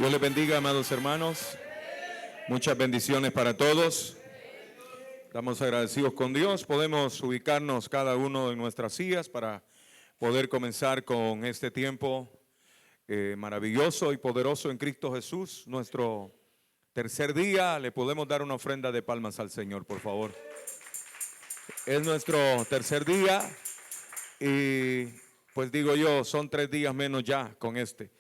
Dios les bendiga, amados hermanos. Muchas bendiciones para todos. Estamos agradecidos con Dios. Podemos ubicarnos cada uno en nuestras sillas para poder comenzar con este tiempo maravilloso y poderoso en Cristo Jesús. Nuestro tercer día. Le podemos dar una ofrenda de palmas al Señor, por favor. Es nuestro tercer día y pues digo yo, son 3 días menos ya con este.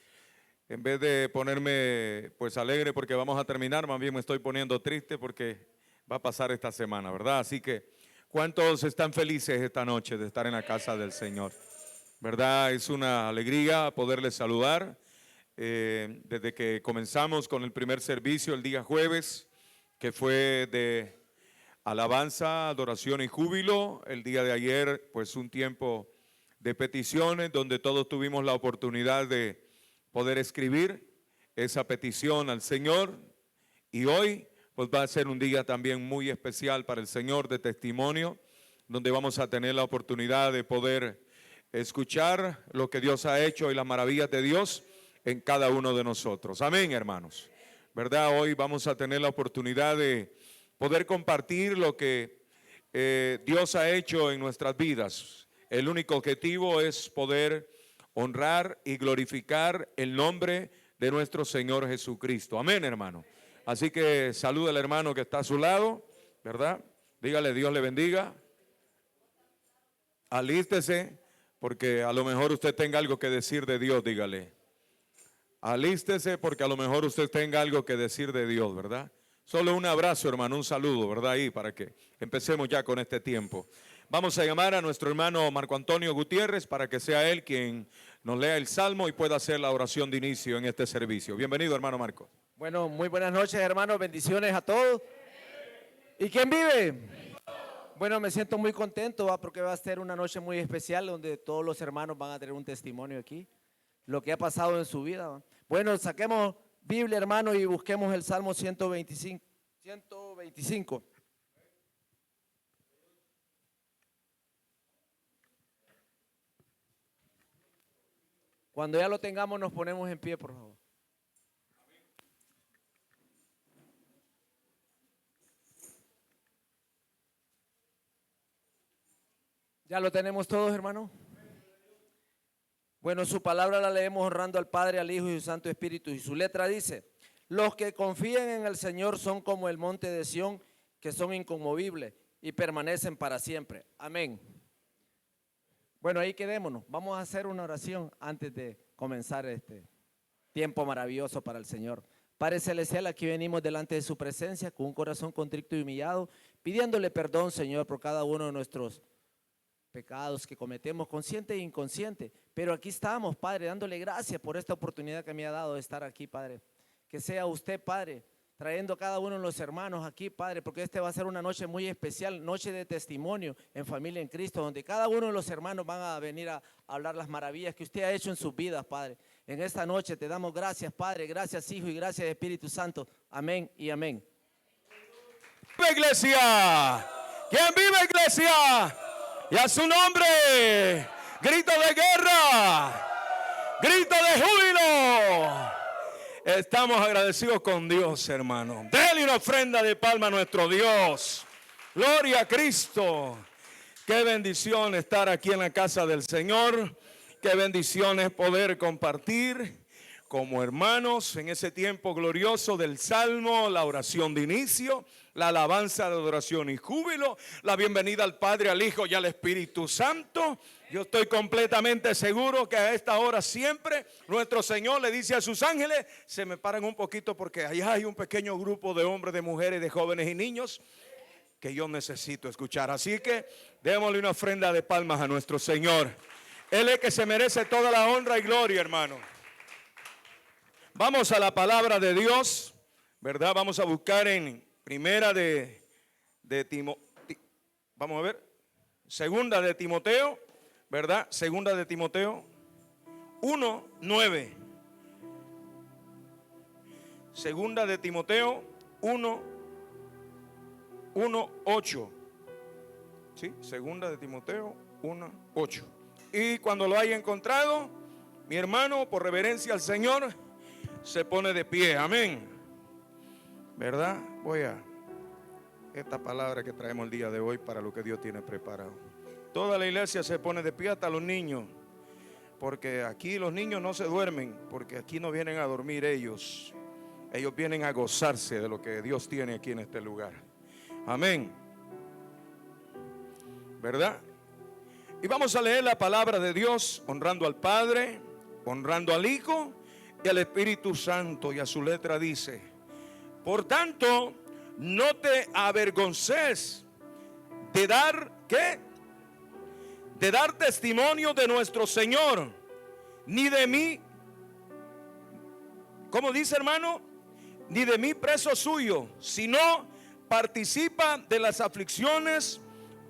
En vez de ponerme pues alegre porque vamos a terminar, más bien me estoy poniendo triste porque va a pasar esta semana, ¿verdad? Así que, ¿cuántos están felices esta noche de estar en la casa del Señor? ¿Verdad? Es una alegría poderles saludar. Desde que comenzamos con el primer servicio el día jueves, que fue de alabanza, adoración y júbilo. El día de ayer, pues un tiempo de peticiones donde todos tuvimos la oportunidad de poder escribir esa petición al Señor, y hoy pues va a ser un día también muy especial para el Señor de testimonio, donde vamos a tener la oportunidad de poder escuchar lo que Dios ha hecho y las maravillas de Dios en cada uno de nosotros. Amén, hermanos. ¿Verdad? Hoy vamos a tener la oportunidad de poder compartir lo que Dios ha hecho en nuestras vidas. El único objetivo es poder honrar y glorificar el nombre de nuestro Señor Jesucristo. Amén, hermano. Así que saluda al hermano que está a su lado, ¿verdad? Dígale, Dios le bendiga. Alístese, porque a lo mejor usted tenga algo que decir de Dios, dígale. Alístese, porque a lo mejor usted tenga algo que decir de Dios, ¿verdad? Solo un abrazo, hermano, un saludo, ¿verdad? Ahí, para que empecemos ya con este tiempo. Vamos a llamar a nuestro hermano Marco Antonio Gutiérrez para que sea él quien nos lea el Salmo y pueda hacer la oración de inicio en este servicio. Bienvenido, hermano Marco. Bueno, muy buenas noches, hermanos. Bendiciones a todos. ¿Y quién vive? Bueno, me siento muy contento porque va a ser una noche muy especial donde todos los hermanos van a tener un testimonio aquí, lo que ha pasado en su vida. Bueno, saquemos Biblia, hermano, y busquemos el Salmo 125. Cuando ya lo tengamos nos ponemos en pie, por favor. ¿Ya lo tenemos todos, hermano? Bueno, su palabra la leemos honrando al Padre, al Hijo y al Santo Espíritu. Y su letra dice: los que confían en el Señor son como el monte de Sión, que son inconmovibles y permanecen para siempre. Amén. Bueno, ahí quedémonos. Vamos a hacer una oración antes de comenzar este tiempo maravilloso para el Señor. Padre Celestial, aquí venimos delante de su presencia con un corazón contrito y humillado, pidiéndole perdón, Señor, por cada uno de nuestros pecados que cometemos consciente e inconsciente, pero aquí estamos, Padre, dándole gracias por esta oportunidad que me ha dado de estar aquí, Padre. Que sea usted, Padre, trayendo a cada uno de los hermanos aquí, Padre, porque este va a ser una noche muy especial, noche de testimonio en Familia en Cristo, donde cada uno de los hermanos van a venir a hablar las maravillas que usted ha hecho en sus vidas, Padre. En esta noche te damos gracias, Padre, gracias, Hijo, y gracias, Espíritu Santo. Amén y amén. ¡Viva Iglesia! ¿Quién vive, Iglesia? Y a su nombre, grito de guerra, grito de júbilo. Estamos agradecidos con Dios, hermano. Dele una ofrenda de palma a nuestro Dios. Gloria a Cristo. Qué bendición estar aquí en la casa del Señor. Qué bendición es poder compartir como hermanos en ese tiempo glorioso del Salmo, la oración de inicio, la alabanza de adoración y júbilo, la bienvenida al Padre, al Hijo y al Espíritu Santo. Yo estoy completamente seguro que a esta hora siempre nuestro Señor le dice a sus ángeles: se me paran un poquito porque allá hay un pequeño grupo de hombres, de mujeres, de jóvenes y niños que yo necesito escuchar. Así que démosle una ofrenda de palmas a nuestro Señor. Él es que se merece toda la honra y gloria, hermano. Vamos a la palabra de Dios, ¿verdad? Vamos a buscar en primera vamos a ver, segunda de Timoteo, ¿verdad? Segunda de Timoteo 1:9. Segunda de Timoteo 1:8. ¿Sí? Segunda de Timoteo 1:8. Y cuando lo haya encontrado, mi hermano, por reverencia al Señor, se pone de pie. Amén. ¿Verdad? Voy a esta palabra que traemos el día de hoy para lo que Dios tiene preparado. Toda la iglesia se pone de pie, hasta los niños, porque aquí los niños no se duermen, porque aquí no vienen a dormir ellos vienen a gozarse de lo que Dios tiene aquí en este lugar. Amén. ¿Verdad? Y vamos a leer la palabra de Dios, honrando al Padre, honrando al Hijo y al Espíritu Santo. Y a su letra dice: por tanto, no te avergonces de dar, ¿qué? De dar testimonio de nuestro Señor, ni de mí, ¿cómo dice, hermano? Ni de mí preso suyo, sino participa de las aflicciones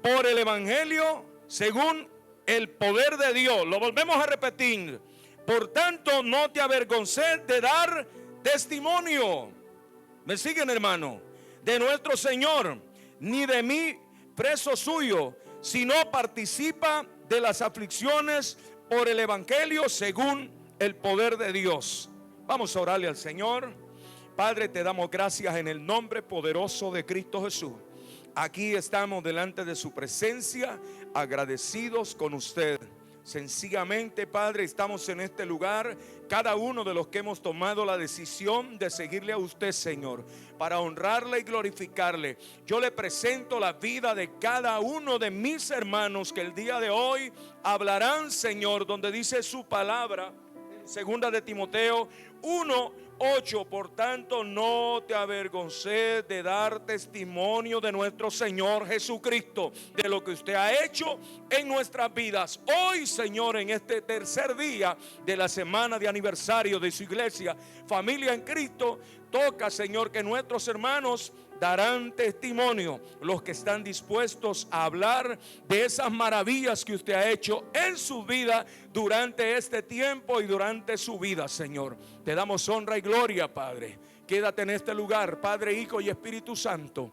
por el Evangelio según el poder de Dios. Lo volvemos a repetir. Por tanto, no te avergonces de dar testimonio. ¿Me siguen, hermano? De nuestro Señor, ni de mí preso suyo, sino participa de las aflicciones por el Evangelio según el poder de Dios. Vamos a orarle al Señor. Padre, te damos gracias en el nombre poderoso de Cristo Jesús. Aquí estamos delante de su presencia, agradecidos con usted. Sencillamente, Padre, estamos en este lugar, cada uno de los que hemos tomado la decisión de seguirle a usted, Señor, para honrarle y glorificarle. Yo le presento la vida de cada uno de mis hermanos que el día de hoy hablarán, Señor, donde dice su palabra, en segunda de Timoteo 1:8. Por tanto, no te avergonces de dar testimonio de nuestro Señor Jesucristo, de lo que usted ha hecho en nuestras vidas. Hoy, Señor, en este tercer día de la semana de aniversario de su iglesia, Familia en Cristo, toca, Señor, que nuestros hermanos darán testimonio, los que están dispuestos a hablar de esas maravillas que usted ha hecho en su vida durante este tiempo y durante su vida, Señor. Te damos honra y gloria, Padre. Quédate en este lugar, Padre, Hijo y Espíritu Santo.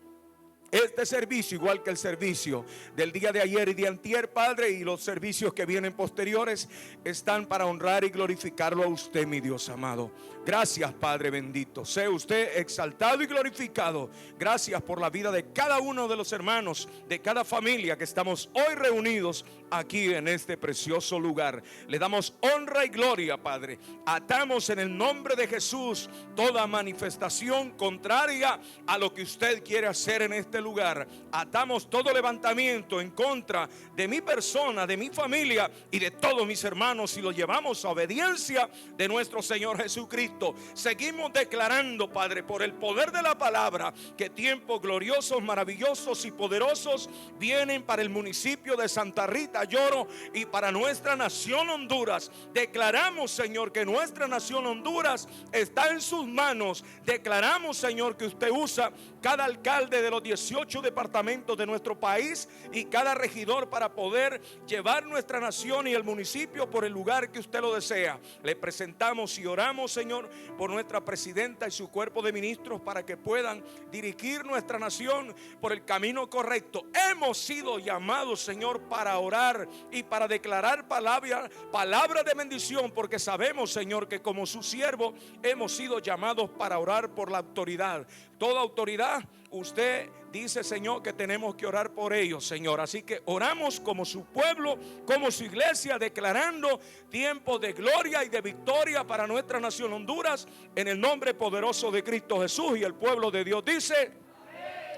Este servicio, igual que el servicio del día de ayer y de antier, Padre, y los servicios que vienen posteriores, están para honrar y glorificarlo a usted, mi Dios amado. Gracias, Padre bendito. Sea usted exaltado y glorificado. Gracias por la vida de cada uno de los hermanos, de cada familia que estamos hoy reunidos aquí en este precioso lugar. Le damos honra y gloria, Padre. Atamos en el nombre de Jesús toda manifestación contraria a lo que usted quiere hacer en este lugar. Atamos todo levantamiento en contra de mi persona, de mi familia y de todos mis hermanos, y lo llevamos a obediencia de nuestro Señor Jesucristo. Seguimos declarando, Padre, por el poder de la palabra, que tiempos gloriosos, maravillosos y poderosos vienen para el municipio de Santa Rita Lloro y para nuestra nación Honduras. Declaramos, Señor, que nuestra nación Honduras está en sus manos. Declaramos, Señor, que usted usa cada alcalde de los 18 departamentos de nuestro país y cada regidor para poder llevar nuestra nación y el municipio por el lugar que usted lo desea. Le presentamos y oramos, Señor, por nuestra presidenta y su cuerpo de ministros para que puedan dirigir nuestra nación por el camino correcto. Hemos sido llamados, Señor, para orar y para declarar palabra de bendición, porque sabemos, Señor, que como su siervo hemos sido llamados para orar por la autoridad. Toda autoridad, usted dice, Señor, que tenemos que orar por ellos, Señor. Así que oramos como su pueblo, como su iglesia, declarando tiempos de gloria y de victoria para nuestra nación Honduras, en el nombre poderoso de Cristo Jesús. Y el pueblo de Dios dice: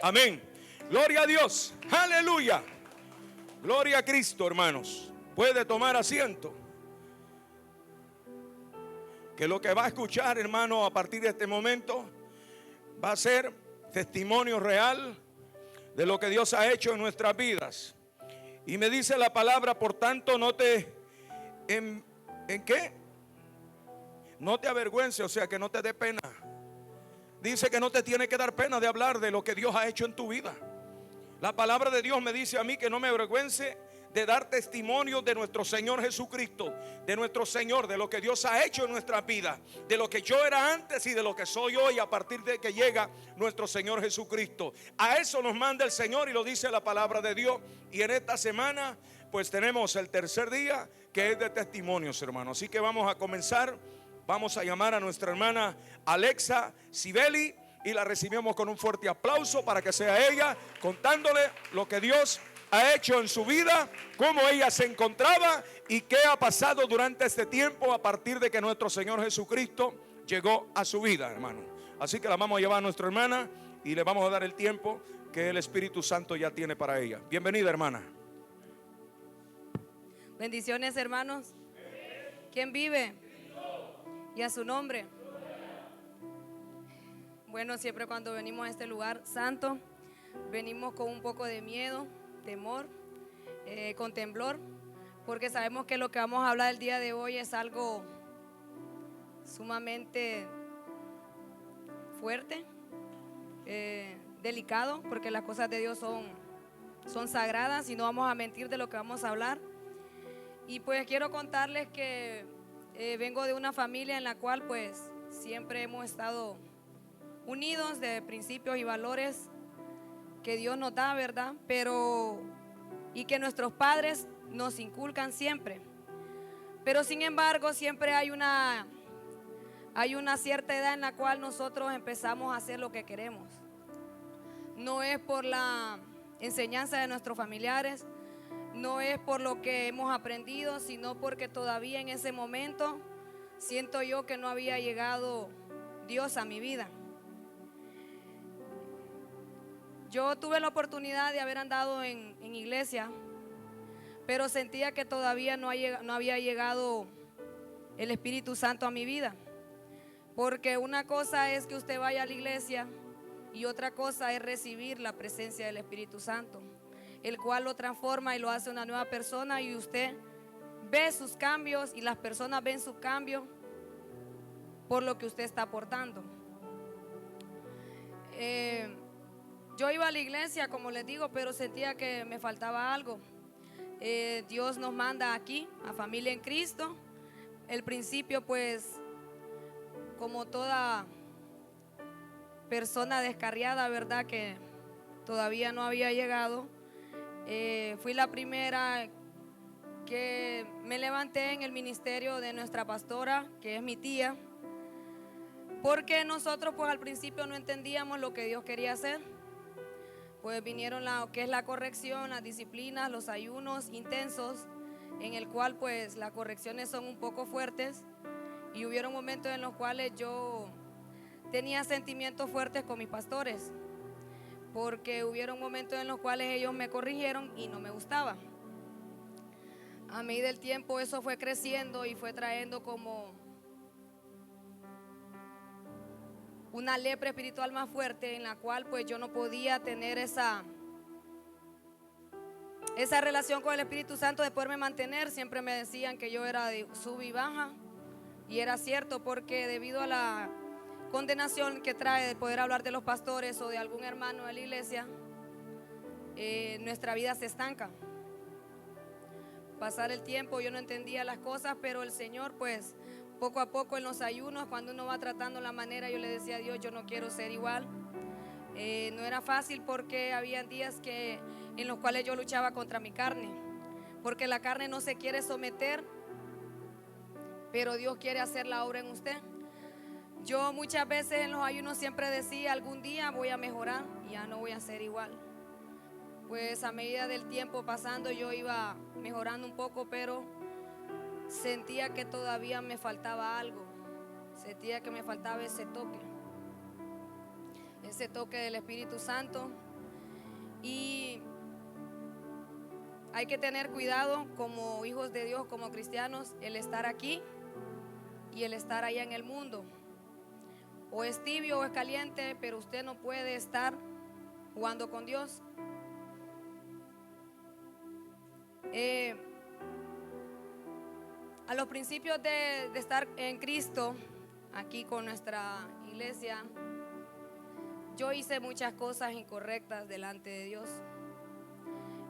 amén. Gloria a Dios. Aleluya. Gloria a Cristo, hermanos. Puede tomar asiento. Que lo que va a escuchar, hermano, a partir de este momento va a ser testimonio real de lo que Dios ha hecho en nuestras vidas. Y me dice la palabra, por tanto, no te ¿en qué? No te avergüences, o sea, que no te dé pena. Dice que no te tiene que dar pena de hablar de lo que Dios ha hecho en tu vida. La palabra de Dios me dice a mí que no me avergüence de dar testimonio de nuestro Señor Jesucristo, de nuestro Señor, de lo que Dios ha hecho en nuestra vida, de lo que yo era antes y de lo que soy hoy a partir de que llega nuestro Señor Jesucristo. A eso nos manda el Señor y lo dice la palabra de Dios. Y en esta semana pues tenemos el tercer día, que es de testimonios, hermanos. Así que vamos a comenzar vamos a llamar a nuestra hermana Alexa Sibeli y la recibimos con un fuerte aplauso para que sea ella contándole lo que Dios ha hecho en su vida, cómo ella se encontraba y qué ha pasado durante este tiempo a partir de que nuestro Señor Jesucristo llegó a su vida, hermano. Así que la vamos a llevar a nuestra hermana y le vamos a dar el tiempo que el Espíritu Santo ya tiene para ella. Bienvenida, hermana. Bendiciones, hermanos. ¿Quién vive? Y a su nombre. Bueno, siempre cuando venimos a este lugar santo, venimos con un poco de miedo, temor, con temblor, porque sabemos que lo que vamos a hablar el día de hoy es algo sumamente fuerte, delicado, porque las cosas de Dios son sagradas y no vamos a mentir de lo que vamos a hablar. Y pues quiero contarles que vengo de una familia en la cual pues siempre hemos estado unidos de principios y valores que Dios nos da, ¿verdad? Y que nuestros padres nos inculcan siempre. Pero sin embargo, siempre hay una cierta edad en la cual nosotros empezamos a hacer lo que queremos. No es por la enseñanza de nuestros familiares, no es por lo que hemos aprendido, sino porque todavía en ese momento siento yo que no había llegado Dios a mi vida. Yo tuve la oportunidad de haber andado en iglesia, pero sentía que todavía no había llegado el Espíritu Santo a mi vida. Porque una cosa es que usted vaya a la iglesia y otra cosa es recibir la presencia del Espíritu Santo, el cual lo transforma y lo hace una nueva persona, y usted ve sus cambios y las personas ven su cambio por lo que usted está aportando. Yo iba a la iglesia, como les digo, pero sentía que me faltaba algo. Dios nos manda aquí a Familia en Cristo. El principio, pues, como toda persona descarriada, ¿verdad? Que todavía no había llegado. Fui la primera que me levanté en el ministerio de nuestra pastora, que es mi tía, porque nosotros pues al principio no entendíamos lo que Dios quería hacer. Pues vinieron lo que es la corrección, las disciplinas, los ayunos intensos, en el cual pues las correcciones son un poco fuertes, y hubieron momentos en los cuales yo tenía sentimientos fuertes con mis pastores, porque hubieron momentos en los cuales ellos me corrigieron y no me gustaba. A medida del tiempo eso fue creciendo y fue trayendo como una lepra espiritual más fuerte, en la cual pues yo no podía tener esa relación con el Espíritu Santo, de poderme mantener. Siempre me decían que yo era de sub y baja, y era cierto, porque debido a la condenación que trae de poder hablar de los pastores o de algún hermano de la iglesia, nuestra vida se estanca. Pasar el tiempo yo no entendía las cosas, pero el Señor pues poco a poco en los ayunos, cuando uno va tratando la manera, yo le decía a Dios, yo no quiero ser igual. No era fácil, porque había días en los cuales yo luchaba contra mi carne, porque la carne no se quiere someter, pero Dios quiere hacer la obra en usted. Yo muchas veces en los ayunos siempre decía, algún día voy a mejorar y ya no voy a ser igual. Pues a medida del tiempo pasando yo iba mejorando un poco, pero sentía que todavía me faltaba algo. Sentía que me faltaba ese toque del Espíritu Santo. Y hay que tener cuidado como hijos de Dios, como cristianos, el estar aquí y el estar allá en el mundo. O es tibio o es caliente, pero usted no puede estar jugando con Dios. A los principios de estar en Cristo, aquí con nuestra iglesia, yo hice muchas cosas incorrectas delante de Dios.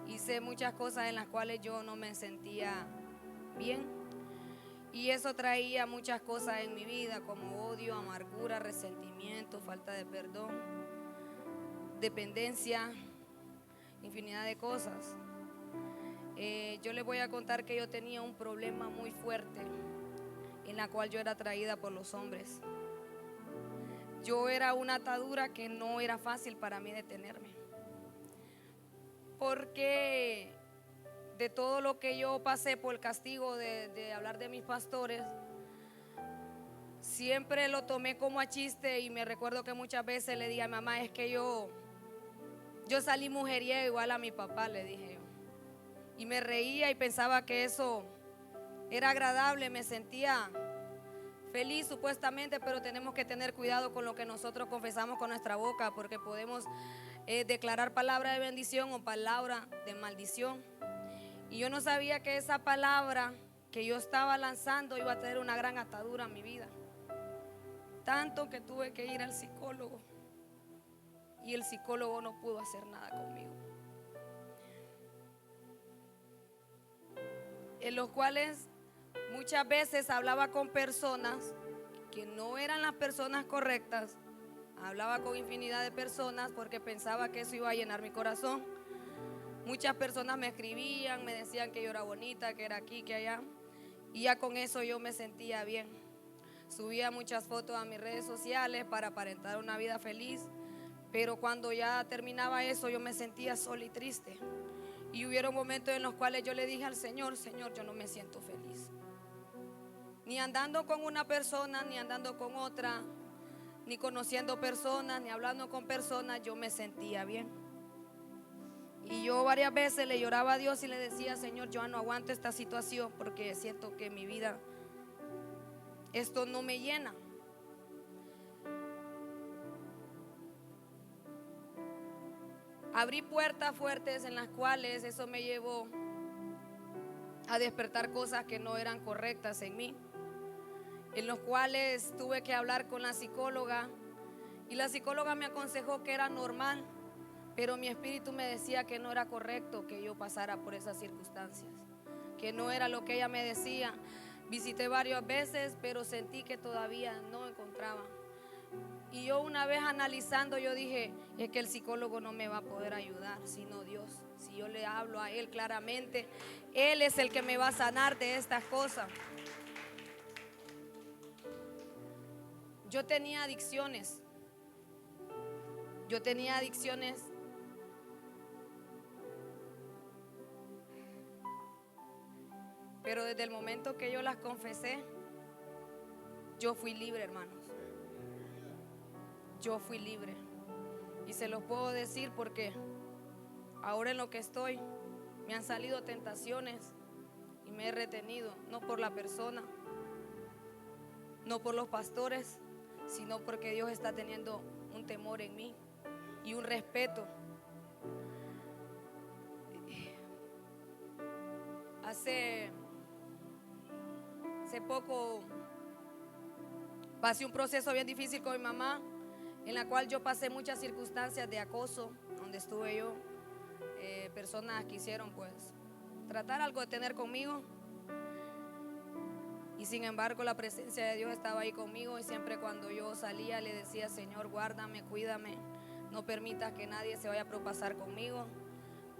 Hice muchas cosas en las cuales yo no me sentía bien, y eso traía muchas cosas en mi vida, como odio, amargura, resentimiento, falta de perdón, dependencia, infinidad de cosas. Yo les voy a contar que yo tenía un problema muy fuerte, en la cual yo era atraída por los hombres. Yo era una atadura que no era fácil para mí detenerme, porque de todo lo que yo pasé por el castigo de hablar de mis pastores, siempre lo tomé como a chiste. Y me recuerdo que muchas veces le dije a mi mamá, es que yo salí mujeriega igual a mi papá, le dije yo. Y me reía y pensaba que eso era agradable, me sentía feliz supuestamente, pero tenemos que tener cuidado con lo que nosotros confesamos con nuestra boca, porque podemos declarar palabra de bendición o palabra de maldición. Y yo no sabía que esa palabra que yo estaba lanzando iba a tener una gran atadura en mi vida. Tanto que tuve que ir al psicólogo, y el psicólogo no pudo hacer nada conmigo. En los cuales muchas veces hablaba con personas que no eran las personas correctas. Hablaba con infinidad de personas porque pensaba que eso iba a llenar mi corazón. Muchas personas me escribían, me decían que yo era bonita, que era aquí, que allá, y ya con eso yo me sentía bien. Subía muchas fotos a mis redes sociales para aparentar una vida feliz, pero cuando ya terminaba eso yo me sentía sola y triste. Y hubieron momentos en los cuales yo le dije al Señor, Señor, yo no me siento feliz, ni andando con una persona, ni andando con otra, ni conociendo personas, ni hablando con personas, yo me sentía bien. Y yo varias veces le lloraba a Dios y le decía, Señor, yo no aguanto esta situación, porque siento que mi vida, esto no me llena. Abrí puertas fuertes en las cuales eso me llevó a despertar cosas que no eran correctas en mí, en los cuales tuve que hablar con la psicóloga, y la psicóloga me aconsejó que era normal, pero mi espíritu me decía que no era correcto que yo pasara por esas circunstancias, que no era lo que ella me decía. Visité varias veces, pero sentí que todavía no encontraba. Y yo, una vez analizando, yo dije, es que el psicólogo no me va a poder ayudar, sino Dios. Si yo le hablo a Él claramente, Él es el que me va a sanar de estas cosas. Yo tenía adicciones. Pero desde el momento que yo las confesé, yo fui libre, hermanos. Yo fui libre. Y se los puedo decir porque ahora en lo que estoy, me han salido tentaciones y me he retenido, no por la persona, no por los pastores, sino porque Dios está teniendo un temor en mí y un respeto. Hace poco pasé un proceso bien difícil con mi mamá, en la cual yo pasé muchas circunstancias de acoso, donde estuve yo. Personas quisieron pues tratar algo de tener conmigo, y sin embargo la presencia de Dios estaba ahí conmigo, y siempre cuando yo salía le decía, Señor, guárdame, cuídame, no permitas que nadie se vaya a propasar conmigo,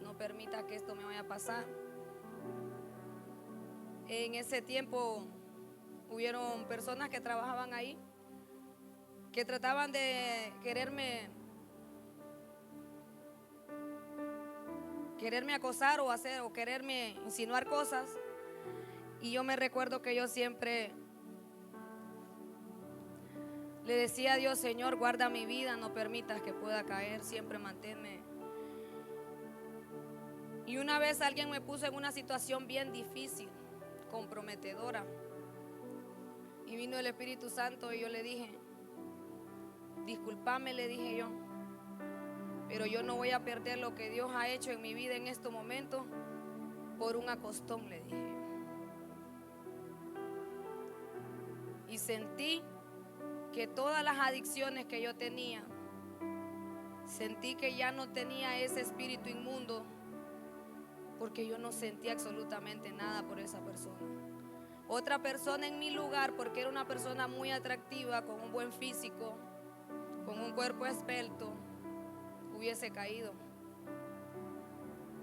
no permitas que esto me vaya a pasar. En ese tiempo hubieron personas que trabajaban ahí que trataban de quererme acosar o quererme insinuar cosas. Y yo me recuerdo que yo siempre le decía a Dios, Señor, guarda mi vida, no permitas que pueda caer, siempre manténme. Y una vez alguien me puso en una situación bien difícil, comprometedora, y vino el Espíritu Santo y yo le dije, discúlpame, le dije yo, pero yo no voy a perder lo que Dios ha hecho en mi vida en estos momentos por un acostón, le dije yo. Y sentí que todas las adicciones que yo tenía, sentí que ya no tenía ese espíritu inmundo, porque yo no sentía absolutamente nada por esa persona. Otra persona en mi lugar, porque era una persona muy atractiva, con un buen físico, con un cuerpo esbelto, hubiese caído.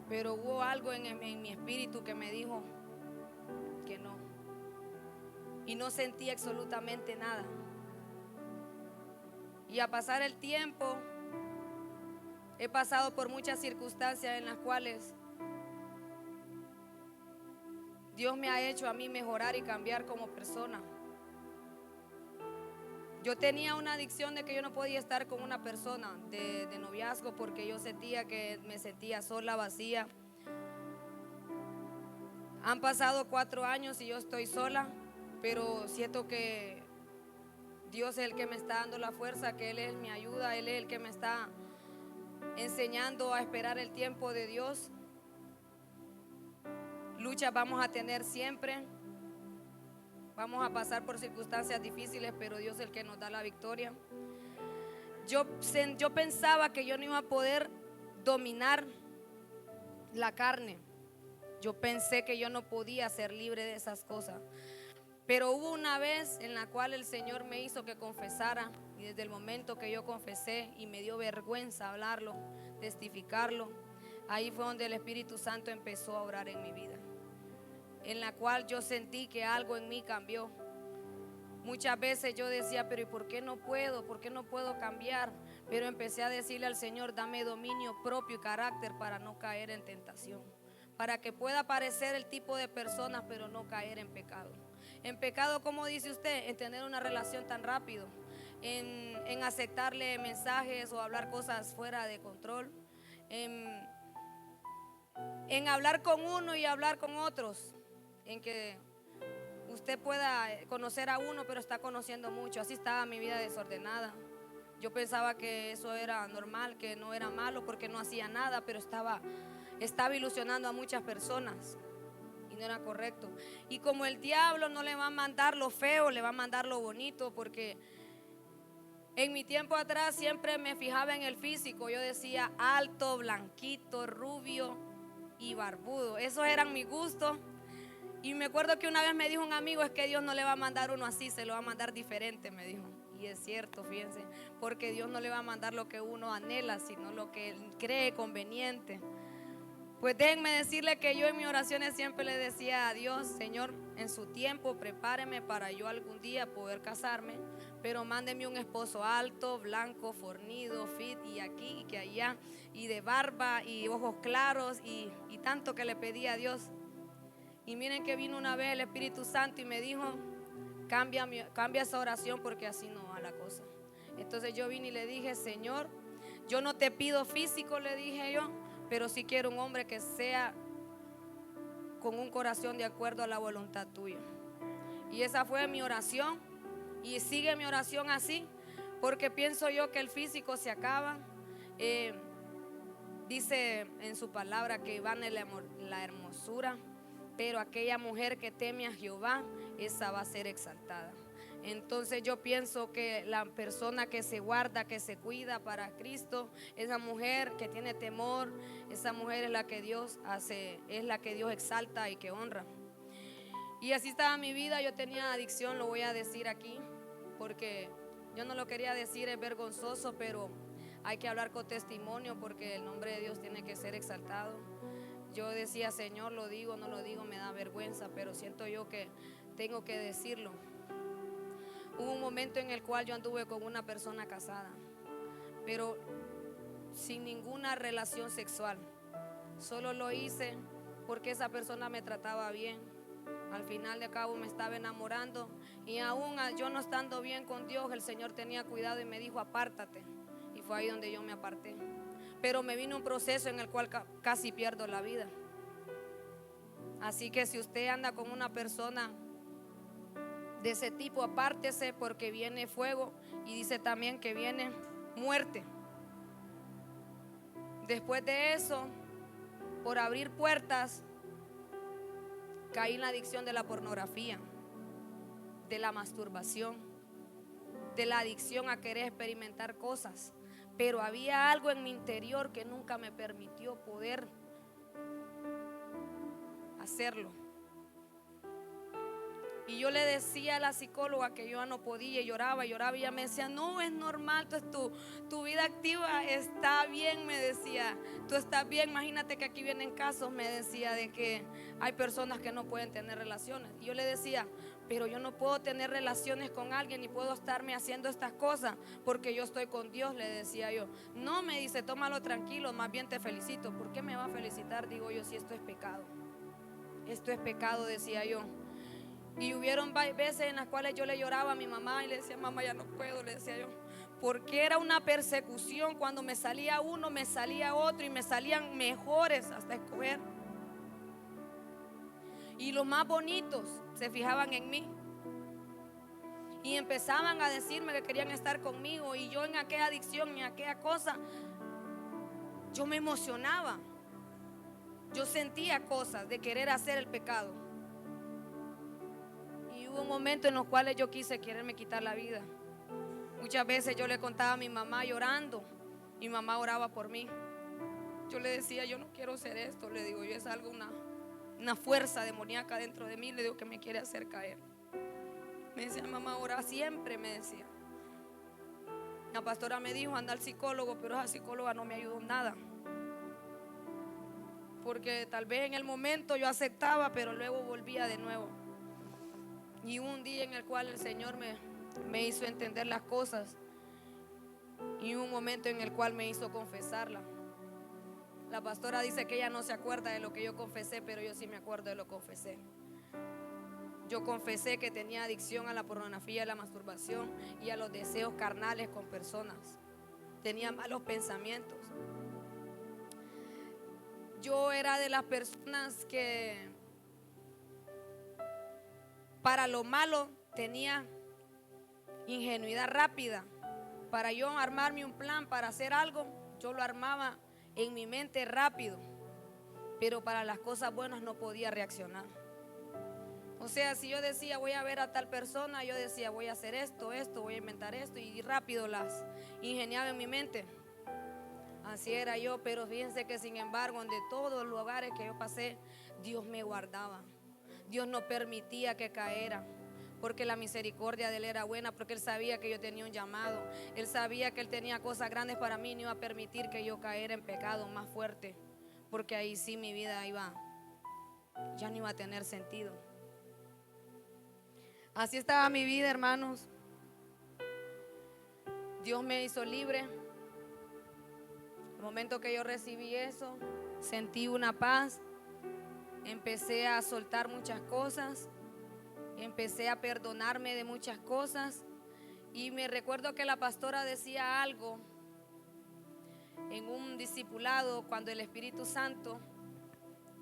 Pero hubo algo en mi espíritu que me dijo que no. y no sentía absolutamente nada. Y a pasar el tiempo, he pasado por muchas circunstancias en las cuales Dios me ha hecho a mí mejorar y cambiar como persona. Yo tenía una adicción de que yo no podía estar con una persona de noviazgo porque yo sentía que me sentía sola, vacía. Han pasado 4 años y yo estoy sola, pero siento que Dios es el que me está dando la fuerza, que Él es mi ayuda, Él es el que me está enseñando a esperar el tiempo de Dios. Luchas vamos a tener siempre, vamos a pasar por circunstancias difíciles, pero Dios es el que nos da la victoria. Yo pensaba que yo no iba a poder dominar la carne. Yo pensé que yo no podía ser libre de esas cosas. Pero hubo una vez en la cual el Señor me hizo que confesara, y desde el momento que yo confesé y me dio vergüenza hablarlo, testificarlo, ahí fue donde el Espíritu Santo empezó a obrar en mi vida, en la cual yo sentí que algo en mí cambió. Muchas veces yo decía, pero ¿y por qué no puedo? ¿Por qué no puedo cambiar? Pero empecé a decirle al Señor, dame dominio propio y carácter para no caer en tentación, para que pueda parecer el tipo de personas, pero no caer en pecado. En pecado, como dice usted, en tener una relación tan rápido, en aceptarle mensajes o hablar cosas fuera de control, en hablar con uno y hablar con otros, en que usted pueda conocer a uno, pero está conociendo mucho. Así estaba mi vida desordenada. Yo pensaba que eso era normal, que no era malo porque no hacía nada, pero estaba ilusionando a muchas personas y no era correcto. Y como el diablo no le va a mandar lo feo, le va a mandar lo bonito, porque en mi tiempo atrás siempre me fijaba en el físico. Yo decía alto, blanquito, rubio y barbudo. Esos eran mis gustos. Y me acuerdo que una vez me dijo un amigo, es que Dios no le va a mandar uno así, se lo va a mandar diferente, me dijo. Y es cierto, fíjense, porque Dios no le va a mandar lo que uno anhela, sino lo que Él cree conveniente. Pues déjenme decirle que yo en mis oraciones siempre le decía a Dios, Señor, en su tiempo prepáreme para yo algún día poder casarme, pero mándeme un esposo alto, blanco, fornido, fit y aquí y que allá, y de barba y ojos claros y tanto que le pedí a Dios. Y miren que vino una vez el Espíritu Santo y me dijo, cambia esa oración porque así no va la cosa. Entonces yo vine y le dije, Señor, yo no te pido físico, le dije yo, pero sí quiero un hombre que sea con un corazón de acuerdo a la voluntad tuya. Y esa fue mi oración y sigue mi oración así, porque pienso yo que el físico se acaba. Dice en su palabra que van en la hermosura, pero aquella mujer que teme a Jehová, esa va a ser exaltada. Entonces yo pienso que la persona que se guarda, que se cuida para Cristo, esa mujer que tiene temor, esa mujer es la que Dios hace, es la que Dios exalta y que honra. Y así estaba mi vida. Yo tenía adicción, lo voy a decir aquí, porque yo no lo quería decir, es vergonzoso, pero hay que hablar con testimonio porque el nombre de Dios tiene que ser exaltado. Yo decía, Señor, lo digo, no lo digo, me da vergüenza, pero siento yo que tengo que decirlo. Hubo un momento en el cual yo anduve con una persona casada, pero sin ninguna relación sexual. Solo lo hice porque esa persona me trataba bien. Al final de cabo me estaba enamorando y aún yo no estando bien con Dios, el Señor tenía cuidado y me dijo, apártate. Y fue ahí donde yo me aparté. Pero me vino un proceso en el cual casi pierdo la vida. Así que si usted anda con una persona de ese tipo, apártese porque viene fuego y dice también que viene muerte. Después de eso, por abrir puertas, caí en la adicción de la pornografía, de la masturbación, de la adicción a querer experimentar cosas. Pero había algo en mi interior que nunca me permitió poder hacerlo. Y yo le decía a la psicóloga que yo ya no podía, y lloraba y ella me decía, no, es normal, tu vida activa está bien, me decía, tú estás bien. Imagínate que aquí vienen casos, me decía, de que hay personas que no pueden tener relaciones. Y yo le decía, pero yo no puedo tener relaciones con alguien ni puedo estarme haciendo estas cosas porque yo estoy con Dios, le decía yo. No, me dice, tómalo tranquilo, más bien te felicito. ¿Por qué me va a felicitar? Digo yo, si esto es pecado. Esto es pecado, decía yo. Y hubieron veces en las cuales yo le lloraba a mi mamá y le decía, mamá, ya no puedo, le decía yo. Porque era una persecución. Cuando me salía uno, me salía otro y me salían mejores hasta escoger. Y los más bonitos se fijaban en mí y empezaban a decirme que querían estar conmigo. Y yo en aquella adicción, en aquella cosa, yo me emocionaba. Yo sentía cosas de querer hacer el pecado. Y hubo un momento en los cuales yo quise quererme quitar la vida. Muchas veces yo le contaba a mi mamá llorando y mi mamá oraba por mí. Yo le decía, yo no quiero hacer esto, le digo, yo es algo, una fuerza demoníaca dentro de mí, le digo, que me quiere hacer caer. Me decía, mamá, ora siempre, me decía. La pastora me dijo, anda al psicólogo, pero esa psicóloga no me ayudó en nada. Porque tal vez en el momento yo aceptaba, pero luego volvía de nuevo. Y un día en el cual el Señor me hizo entender las cosas. Y un momento en el cual me hizo confesarla. La pastora dice que ella no se acuerda de lo que yo confesé, pero yo sí me acuerdo de lo que confesé. Yo confesé que tenía adicción a la pornografía, a la masturbación y a los deseos carnales con personas. Tenía malos pensamientos. Yo era de las personas que para lo malo tenía ingenuidad rápida. Para yo armarme un plan para hacer algo, yo lo armaba en mi mente rápido, pero para las cosas buenas no podía reaccionar. O sea, si yo decía voy a ver a tal persona, yo decía voy a hacer esto, voy a inventar esto, y rápido las ingeniaba en mi mente. Así era yo, pero fíjense que sin embargo, de todos los lugares que yo pasé, Dios me guardaba. Dios no permitía que caera, porque la misericordia de Él era buena, porque Él sabía que yo tenía un llamado. Él sabía que Él tenía cosas grandes para mí, no iba a permitir que yo caera en pecado más fuerte, porque ahí sí mi vida ya no iba a tener sentido. Así estaba mi vida, hermanos. Dios me hizo libre. El momento que yo recibí eso, sentí una paz. Empecé a soltar muchas cosas. Empecé a perdonarme de muchas cosas. Y me recuerdo que la pastora decía algo en un discipulado cuando el Espíritu Santo,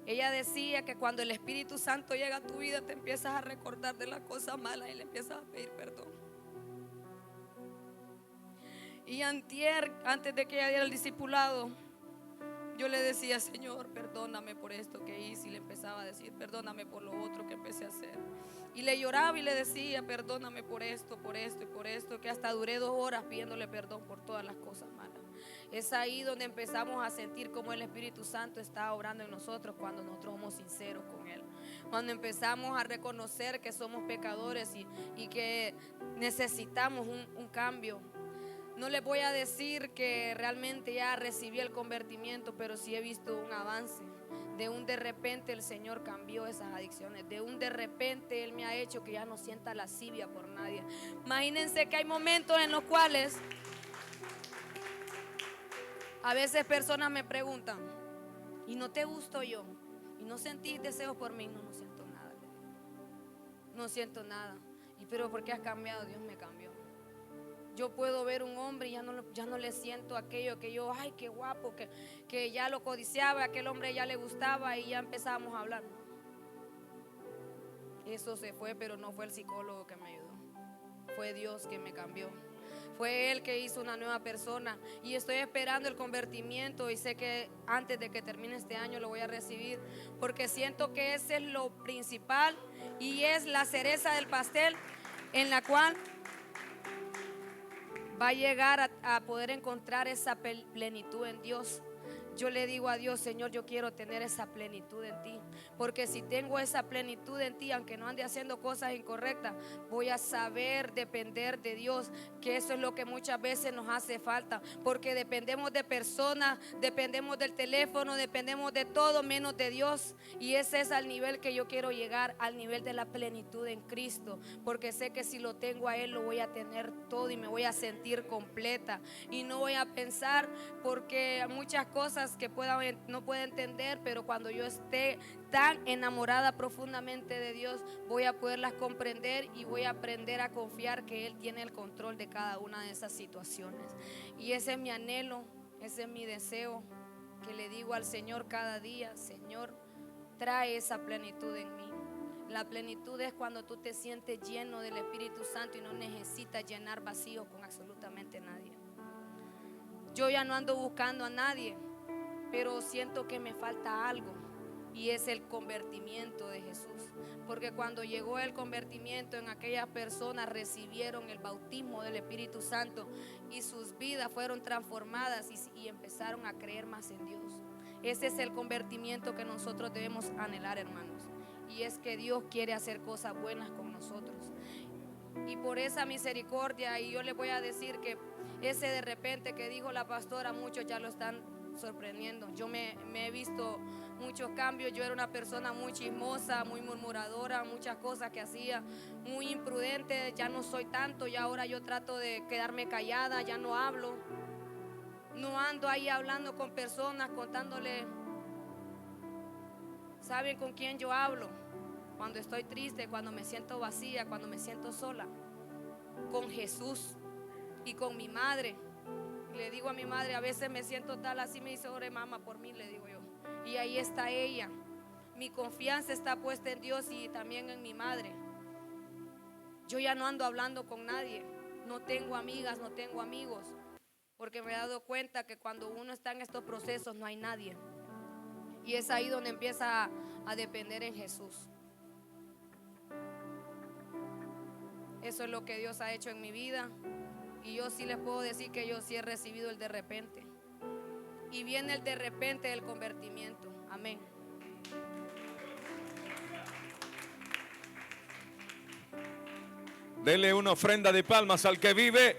ella decía que cuando el Espíritu Santo llega a tu vida, te empiezas a recordar de las cosas malas y le empiezas a pedir perdón. Y antier, antes de que ella diera el discipulado, yo le decía, Señor, perdóname por esto que hice. Y le empezaba a decir, perdóname por lo otro que empecé a hacer. Y le lloraba y le decía, perdóname por esto y por esto, que hasta duré 2 horas pidiéndole perdón por todas las cosas malas. Es ahí donde empezamos a sentir cómo el Espíritu Santo está obrando en nosotros, cuando nosotros somos sinceros con Él. Cuando empezamos a reconocer que somos pecadores y que necesitamos un cambio. No les voy a decir que realmente ya recibí el convertimiento, pero sí he visto un avance. De repente el Señor cambió esas adicciones. De repente Él me ha hecho que ya no sienta lascivia por nadie. Imagínense que hay momentos en los cuales a veces personas me preguntan, ¿y no te gusto yo? ¿Y no sentís deseos por mí? No siento nada. No siento nada. ¿Y pero por qué has cambiado? Dios me cambió. Yo puedo ver un hombre y ya no le siento aquello que yo, ay, qué guapo, que ya lo codiciaba, aquel hombre ya le gustaba y ya empezamos a hablar. Eso se fue, pero no fue el psicólogo que me ayudó. Fue Dios que me cambió. Fue Él que hizo una nueva persona. Y estoy esperando el convertimiento y sé que antes de que termine este año lo voy a recibir, porque siento que ese es lo principal y es la cereza del pastel en la cual va a llegar a poder encontrar esa plenitud en Dios. yo le digo a Dios, Señor, yo quiero tener esa plenitud en ti, porque si tengo esa plenitud en ti, aunque no ande haciendo cosas incorrectas, voy a saber depender de Dios, que eso es lo que muchas veces nos hace falta, porque dependemos de personas, dependemos del teléfono, dependemos de todo menos de Dios, y ese es al nivel que yo quiero llegar, al nivel de la plenitud en Cristo, porque sé que si lo tengo a Él, lo voy a tener todo y me voy a sentir completa, y no voy a pensar, porque muchas cosas que no pueda entender, pero cuando yo esté tan enamorada profundamente de Dios, voy a poderlas comprender y voy a aprender a confiar que Él tiene el control de cada una de esas situaciones. Y ese es mi anhelo, ese es mi deseo, que le digo al Señor cada día: Señor, trae esa plenitud en mí. La plenitud es cuando tú te sientes lleno del Espíritu Santo y no necesitas llenar vacíos con absolutamente nadie. Yo ya no ando buscando a nadie, pero siento que me falta algo, y es el convertimiento de Jesús, porque cuando llegó el convertimiento en aquellas personas, recibieron el bautismo del Espíritu Santo y sus vidas fueron transformadas y empezaron a creer más en Dios. Ese es el convertimiento que nosotros debemos anhelar, hermanos, y es que Dios quiere hacer cosas buenas con nosotros, y por esa misericordia. Y yo les voy a decir que ese de repente que dijo la pastora, muchos ya lo están sorprendiendo. Yo me he visto muchos cambios. Yo era una persona muy chismosa, muy murmuradora, muchas cosas que hacía, muy imprudente. Ya no soy tanto, ya ahora yo trato de quedarme callada, ya no hablo, no ando ahí hablando con personas, contándole. ¿Saben con quién yo hablo? Cuando estoy triste, cuando me siento vacía, cuando me siento sola, con Jesús y con mi madre. Le digo a mi madre, a veces me siento tal, así me dice, ore mamá por mí, le digo yo. Y ahí está ella. Mi confianza está puesta en Dios y también en mi madre. Yo ya no ando hablando con nadie, no tengo amigas, no tengo amigos, porque me he dado cuenta que cuando uno está en estos procesos no hay nadie. Y es ahí donde empieza a depender en Jesús. Eso es lo que Dios ha hecho en mi vida. Y yo sí les puedo decir que yo sí he recibido el de repente. Y viene el de repente del convertimiento. Amén. Dele una ofrenda de palmas al que vive.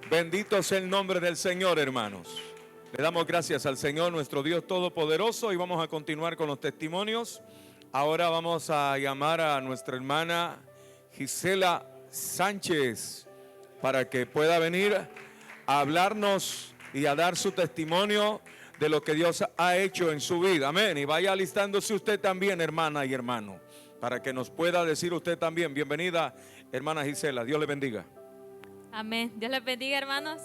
Bendito sea el nombre del Señor, hermanos. Le damos gracias al Señor, nuestro Dios Todopoderoso, y vamos a continuar con los testimonios. Ahora vamos a llamar a nuestra hermana Gisela Sánchez para que pueda venir a hablarnos y a dar su testimonio de lo que Dios ha hecho en su vida. Amén. Y vaya alistándose usted también, hermana y hermano, para que nos pueda decir usted también. Bienvenida, hermana Gisela. Dios le bendiga. Amén. Dios les bendiga, hermanos.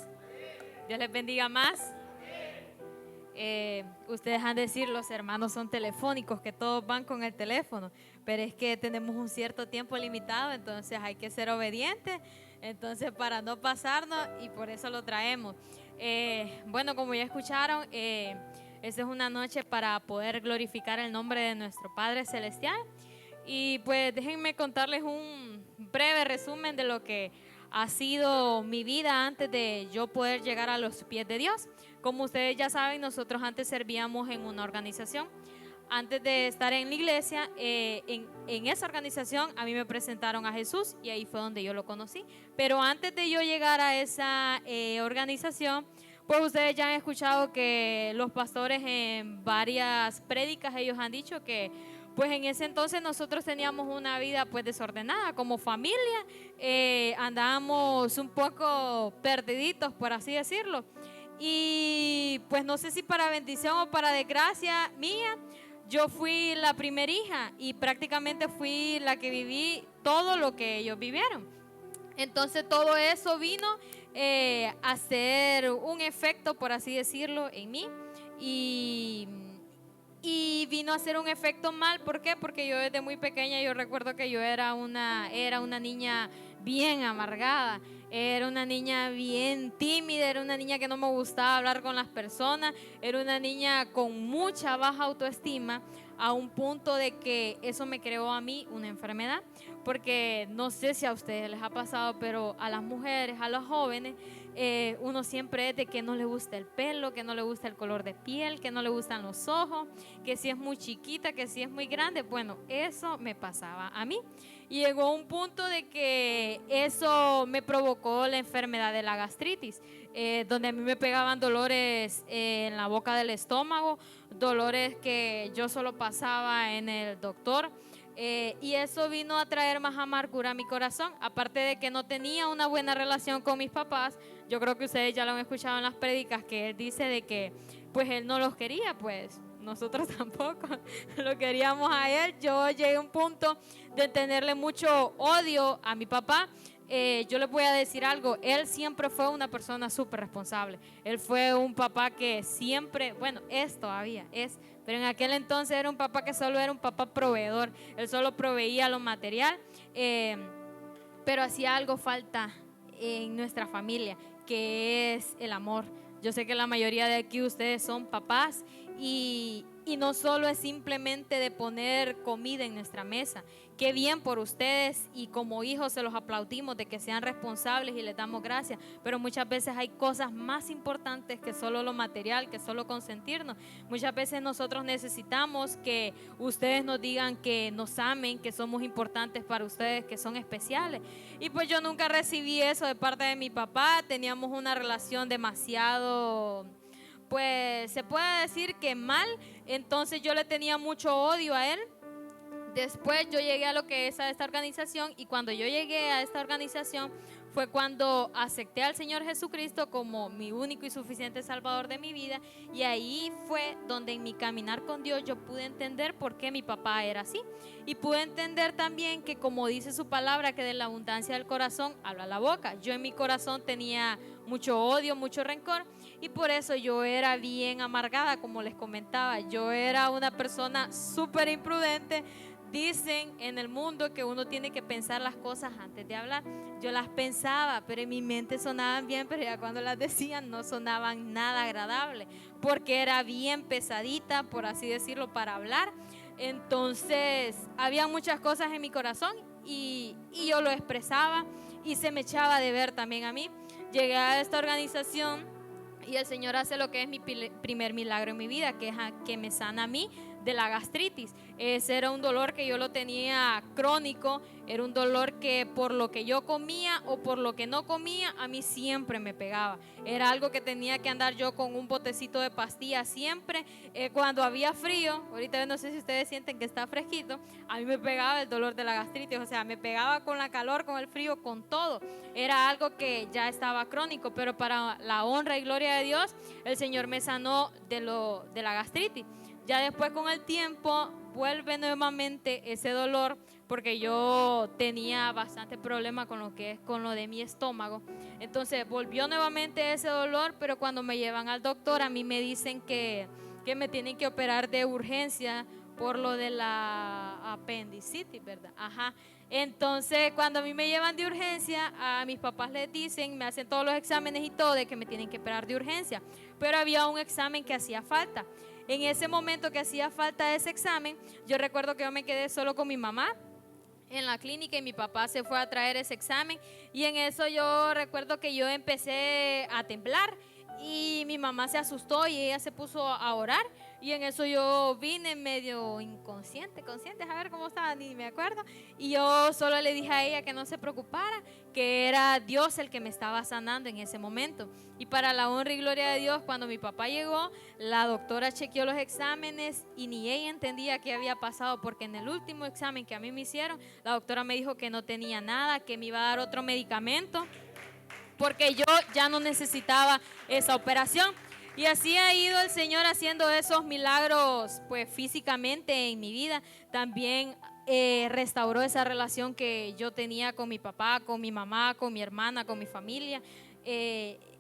Dios les bendiga más. Ustedes han de decir, los hermanos son telefónicos, que todos van con el teléfono, pero es que tenemos un cierto tiempo limitado, entonces hay que ser obedientes, entonces para no pasarnos, y por eso lo traemos. Bueno, como ya escucharon, esta es una noche para poder glorificar el nombre de nuestro Padre Celestial, y pues déjenme contarles un breve resumen de lo que ha sido mi vida antes de yo poder llegar a los pies de Dios. Como ustedes ya saben, nosotros antes servíamos en una organización. Antes de estar en la iglesia, en esa organización a mí me presentaron a Jesús y ahí fue donde yo lo conocí. Pero antes de yo llegar a esa organización, pues ustedes ya han escuchado que los pastores en varias prédicas, ellos han dicho que pues en ese entonces nosotros teníamos una vida pues desordenada como familia, andábamos un poco perdiditos, por así decirlo. Y pues no sé si para bendición o para desgracia mía, yo fui la primera hija y prácticamente fui la que viví todo lo que ellos vivieron. Entonces todo eso vino a ser un efecto, por así decirlo, en mí. Y vino a ser un efecto mal. ¿Por qué? Porque yo desde muy pequeña, yo recuerdo que yo era una niña bien amargada. Era una niña bien tímida, era una niña que no me gustaba hablar con las personas, era una niña con mucha baja autoestima, a un punto de que eso me creó a mí una enfermedad, porque no sé si a ustedes les ha pasado, pero a las mujeres, a los jóvenes, uno siempre es de que no le gusta el pelo, que no le gusta el color de piel, que no le gustan los ojos, que si es muy chiquita, que si es muy grande. Bueno, eso me pasaba a mí. Y llegó un punto de que eso me provocó la enfermedad de la gastritis, donde a mí me pegaban dolores en la boca del estómago, dolores que yo solo pasaba en el doctor. Y eso vino a traer más amargura a mi corazón, aparte de que no tenía una buena relación con mis papás. Yo creo que ustedes ya lo han escuchado en las prédicas, que él dice de que pues él no los quería, pues nosotros tampoco lo queríamos a él. Yo llegué a un punto de tenerle mucho odio a mi papá. Yo les voy a decir algo, él siempre fue una persona súper responsable. Él fue un papá que siempre, bueno, todavía es, pero en aquel entonces era un papá que solo era un papá proveedor. Él solo proveía lo material, pero hacía algo falta en nuestra familia, que es el amor. Yo sé que la mayoría de aquí ustedes son papás y no solo es simplemente de poner comida en nuestra mesa. Qué bien por ustedes, y como hijos se los aplaudimos de que sean responsables y les damos gracias, pero muchas veces hay cosas más importantes que solo lo material, que solo consentirnos. Muchas veces nosotros necesitamos que ustedes nos digan que nos amen, que somos importantes para ustedes, que son especiales. Y pues yo nunca recibí eso de parte de mi papá. Teníamos una relación demasiado, pues se puede decir que mal. Entonces yo le tenía mucho odio a él. Después yo llegué a lo que es a esta organización, y cuando yo llegué a esta organización fue cuando acepté al Señor Jesucristo como mi único y suficiente Salvador de mi vida, y ahí fue donde en mi caminar con Dios yo pude entender por qué mi papá era así, y pude entender también que, como dice su palabra, que de la abundancia del corazón habla la boca. Yo en mi corazón tenía mucho odio, mucho rencor, y por eso yo era bien amargada, como les comentaba. Yo era una persona súper imprudente. Dicen en el mundo que uno tiene que pensar las cosas antes de hablar. Yo las pensaba, pero en mi mente sonaban bien, pero ya cuando las decían no sonaban nada agradable, porque era bien pesadita, por así decirlo, para hablar. Entonces había muchas cosas en mi corazón y yo lo expresaba, y se me echaba de ver también a mí. Llegué a esta organización y el Señor hace lo que es mi primer milagro en mi vida, que es que me sana a mí de la gastritis. Ese era un dolor que yo lo tenía crónico, era un dolor que por lo que yo comía o por lo que no comía, a mí siempre me pegaba. Era algo que tenía que andar yo con un botecito de pastillas siempre. Cuando había frío, ahorita no sé si ustedes sienten que está fresquito, a mí me pegaba el dolor de la gastritis, o sea, me pegaba con la calor, con el frío, con todo. Era algo que ya estaba crónico, pero para la honra y gloria de Dios, el Señor me sanó de la gastritis. Ya después, con el tiempo, vuelve nuevamente ese dolor, porque yo tenía bastante problema con lo de mi estómago. Entonces volvió nuevamente ese dolor, pero cuando me llevan al doctor, a mí me dicen que me tienen que operar de urgencia por lo de la apendicitis, ¿verdad? Ajá. Entonces, cuando a mí me llevan de urgencia, a mis papás les dicen, me hacen todos los exámenes y todo, de que me tienen que operar de urgencia. Pero había un examen que hacía falta. En ese momento que hacía falta ese examen, yo recuerdo que yo me quedé solo con mi mamá en la clínica, y mi papá se fue a traer ese examen, y en eso yo recuerdo que yo empecé a temblar, y mi mamá se asustó y ella se puso a orar, y en eso yo vine medio consciente, a ver cómo estaba, ni me acuerdo, y yo solo le dije a ella que no se preocupara, que era Dios el que me estaba sanando en ese momento. Y para la honra y gloria de Dios, cuando mi papá llegó, la doctora chequeó los exámenes y ni ella entendía qué había pasado, porque en el último examen que a mí me hicieron, la doctora me dijo que no tenía nada, que me iba a dar otro medicamento, porque yo ya no necesitaba esa operación. Y así ha ido el Señor haciendo esos milagros, pues físicamente en mi vida. También restauró esa relación que yo tenía con mi papá, con mi mamá, con mi hermana, con mi familia,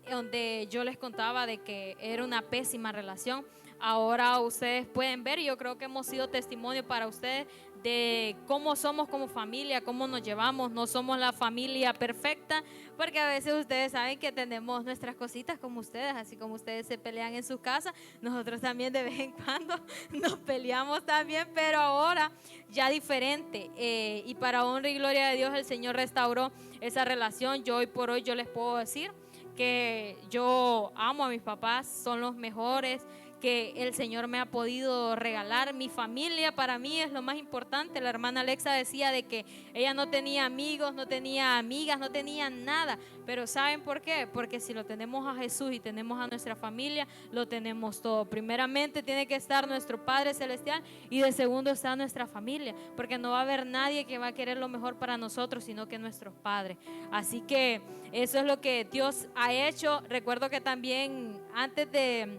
donde yo les contaba de que era una pésima relación. ahora ustedes pueden ver, y yo creo que hemos sido testimonio para ustedes de cómo somos como familia, cómo nos llevamos. No somos la familia perfecta, porque a veces ustedes saben que tenemos nuestras cositas como ustedes, así como ustedes se pelean en sus casas, nosotros también de vez en cuando nos peleamos también, pero ahora ya diferente, y para honra y gloria de Dios el Señor restauró esa relación. Yo hoy por hoy yo les puedo decir que yo amo a mis papás, son los mejores que el Señor me ha podido regalar. Mi familia para mí es lo más importante. La hermana Alexa decía de que ella no tenía amigos, no tenía amigas, no tenía nada, pero ¿saben por qué? Porque si lo tenemos a Jesús y tenemos a nuestra familia, lo tenemos todo. Primeramente tiene que estar nuestro Padre Celestial, y de segundo está nuestra familia, porque no va a haber nadie que va a querer lo mejor para nosotros, sino que nuestros padres. Así que eso es lo que Dios ha hecho. Recuerdo que también antes de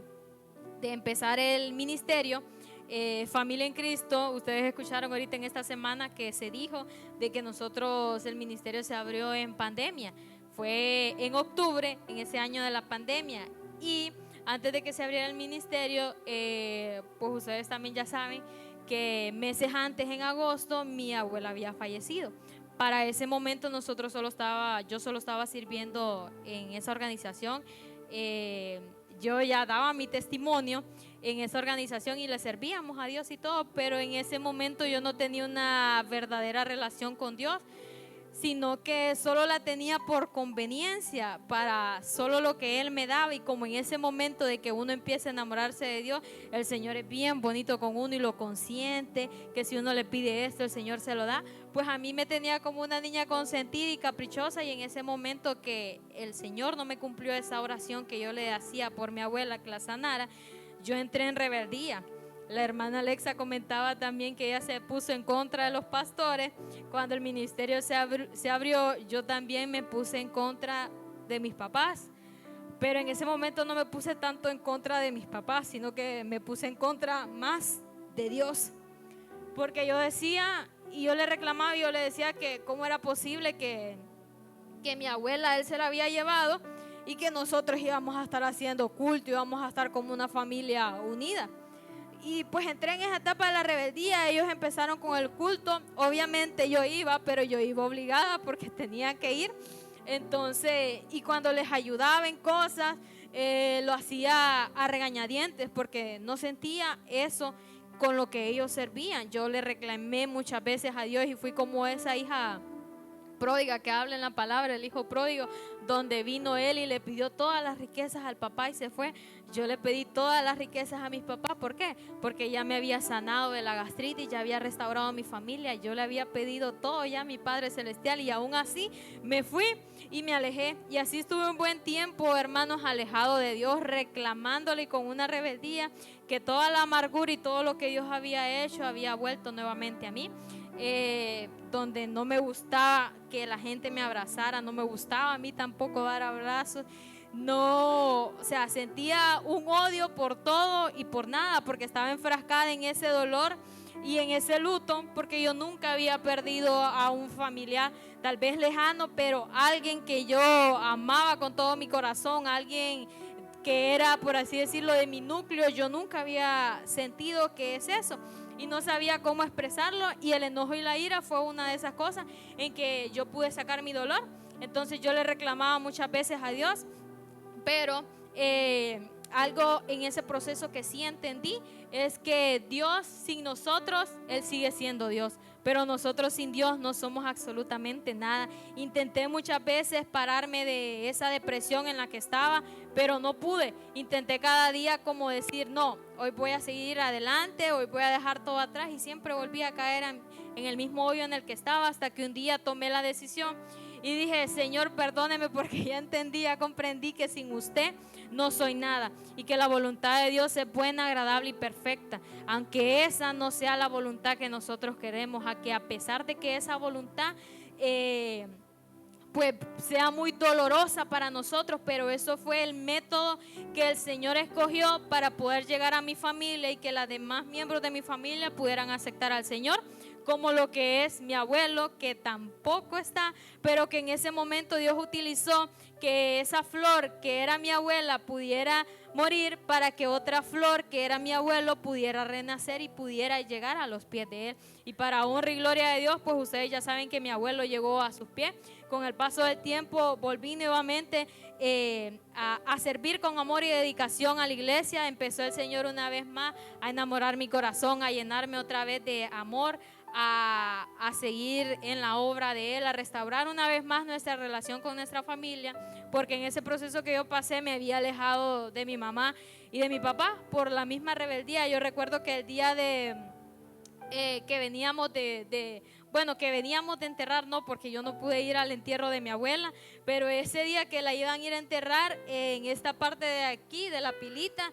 empezar el ministerio, Familia en Cristo, ustedes escucharon ahorita en esta semana que se dijo de que nosotros, el ministerio se abrió en pandemia. Fue en octubre, en ese año de la pandemia, y antes de que se abriera el ministerio, pues ustedes también ya saben que meses antes, en agosto, mi abuela había fallecido. Para ese momento yo solo estaba sirviendo en esa organización. Yo ya daba mi testimonio en esa organización y le servíamos a Dios y todo, pero en ese momento yo no tenía una verdadera relación con Dios, sino que solo la tenía por conveniencia, para solo lo que Él me daba. Y como en ese momento de que uno empieza a enamorarse de Dios, el Señor es bien bonito con uno y lo consiente, que si uno le pide esto, el Señor se lo da. Pues a mí me tenía como una niña consentida y caprichosa, y en ese momento que el Señor no me cumplió esa oración que yo le hacía por mi abuela, que la sanara, yo entré en rebeldía. La hermana Alexa comentaba también que ella se puso en contra de los pastores. Cuando el ministerio se abrió, yo también me puse en contra de mis papás. Pero en ese momento no me puse tanto en contra de mis papás, sino que me puse en contra más de Dios. Porque yo decía, y yo le reclamaba, y yo le decía que cómo era posible que mi abuela, Él se la había llevado, y que nosotros íbamos a estar haciendo culto, íbamos a estar como una familia unida. Y pues entré en esa etapa de la rebeldía. Ellos empezaron con el culto. Obviamente yo iba, pero yo iba obligada porque tenía que ir. Entonces, y cuando les ayudaba en cosas, lo hacía a regañadientes, porque no sentía eso con lo que ellos servían. Yo le reclamé muchas veces a Dios, y fui como esa hija pródiga que habla en la palabra, el hijo pródigo, donde vino él y le pidió todas las riquezas al papá y se fue. Yo le pedí todas las riquezas a mis papás. ¿Por qué? Porque ya me había sanado de la gastritis, ya había restaurado a mi familia, yo le había pedido todo ya a mi Padre Celestial, y aún así me fui y me alejé. Y así estuve un buen tiempo, hermanos, alejado de Dios, reclamándole, con una rebeldía, que toda la amargura y todo lo que Dios había hecho había vuelto nuevamente a mí. Donde no me gustaba que la gente me abrazara, no me gustaba a mí tampoco dar abrazos. No, o sea, sentía un odio por todo y por nada, porque estaba enfrascada en ese dolor y en ese luto, porque yo nunca había perdido a un familiar, tal vez lejano, pero alguien que yo amaba con todo mi corazón, alguien que era, por así decirlo, de mi núcleo. Yo nunca había sentido que es eso, y no sabía cómo expresarlo, y el enojo y la ira fue una de esas cosas en que yo pude sacar mi dolor. Entonces yo le reclamaba muchas veces a Dios, pero algo en ese proceso que sí entendí es que Dios sin nosotros, Él sigue siendo Dios, pero nosotros sin Dios no somos absolutamente nada. Intenté muchas veces pararme de esa depresión en la que estaba, pero no pude. Intenté cada día como decir, no, hoy voy a seguir adelante, hoy voy a dejar todo atrás, y siempre volví a caer en el mismo hoyo en el que estaba, hasta que un día tomé la decisión y dije, Señor, perdóneme, porque ya entendí, ya comprendí que sin usted no soy nada, y que la voluntad de Dios es buena, agradable y perfecta, aunque esa no sea la voluntad que nosotros queremos, a que a pesar de que esa voluntad pues sea muy dolorosa para nosotros, pero eso fue el método que el Señor escogió para poder llegar a mi familia y que los demás miembros de mi familia pudieran aceptar al Señor como lo que es mi abuelo, que tampoco está, pero que en ese momento Dios utilizó que esa flor que era mi abuela pudiera morir para que otra flor que era mi abuelo pudiera renacer y pudiera llegar a los pies de él. Y para honra y gloria de Dios, pues ustedes ya saben que mi abuelo llegó a sus pies. Con el paso del tiempo volví nuevamente a servir con amor y dedicación a la iglesia. Empezó el Señor una vez más a enamorar mi corazón, a llenarme otra vez de amor, a seguir en la obra de Él, a restaurar una vez más nuestra relación con nuestra familia, porque en ese proceso que yo pasé me había alejado de mi mamá y de mi papá por la misma rebeldía. Yo recuerdo que el día que veníamos que veníamos de enterrar, no, porque yo no pude ir al entierro de mi abuela, pero ese día que la iban a ir a enterrar en esta parte de aquí, de la pilita,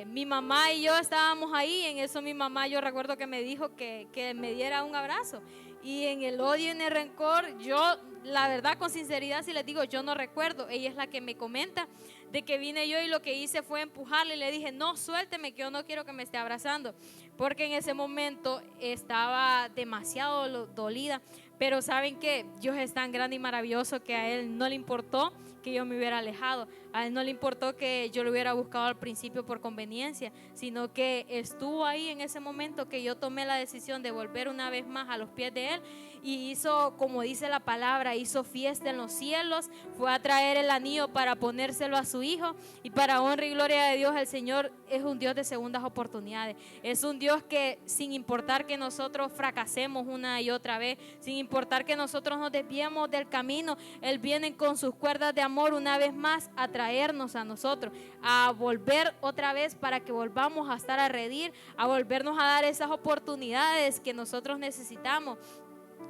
mi mamá y yo estábamos ahí. En eso mi mamá, yo recuerdo que me dijo que me diera un abrazo, y en el odio y en el rencor, yo la verdad, con sinceridad, si les digo, yo no recuerdo. Ella es la que me comenta de que vine yo y lo que hice fue empujarle y le dije, no, suélteme, que yo no quiero que me esté abrazando, porque en ese momento estaba demasiado dolida. Pero saben que Dios es tan grande y maravilloso que a Él no le importó que yo me hubiera alejado, a Él no le importó que yo lo hubiera buscado al principio por conveniencia, sino que estuvo ahí en ese momento que yo tomé la decisión de volver una vez más a los pies de Él, y hizo, como dice la palabra, hizo fiesta en los cielos, fue a traer el anillo para ponérselo a su hijo. Y para honra y gloria de Dios, el Señor es un Dios de segundas oportunidades, es un Dios que, sin importar que nosotros fracasemos una y otra vez, sin importar que nosotros nos desviemos del camino, Él viene con sus cuerdas de amor una vez más a traernos a nosotros, a volver otra vez para que volvamos a estar a redir, a volvernos a dar esas oportunidades que nosotros necesitamos.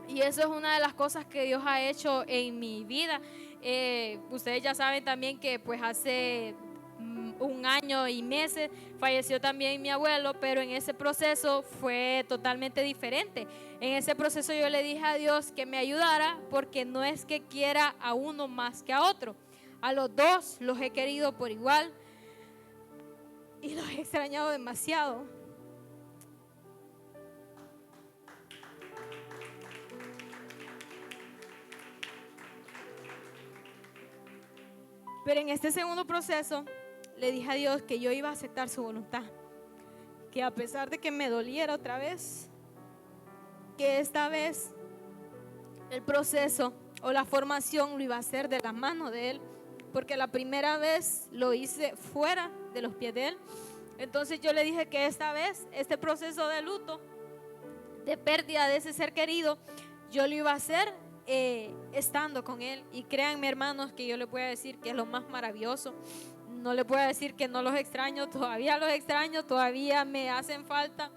Y eso es una de las cosas que Dios ha hecho en mi vida. Ustedes ya saben también que pues hace un año y meses falleció también mi abuelo, pero en ese proceso fue totalmente diferente. En ese proceso yo le dije a Dios que me ayudara, porque no es que quiera a uno más que a otro. A los dos los he querido por igual y los he extrañado demasiado. Pero en este segundo proceso le dije a Dios que yo iba a aceptar su voluntad, que a pesar de que me doliera otra vez, que esta vez el proceso o la formación lo iba a hacer de la mano de Él, porque la primera vez lo hice fuera de los pies de Él. Entonces yo le dije que esta vez, este proceso de luto, de pérdida de ese ser querido, yo lo iba a hacer estando con Él. Y créanme, hermanos, que yo les voy a decir que es lo más maravilloso. No les voy a decir que no los extraño, todavía los extraño, todavía me hacen falta.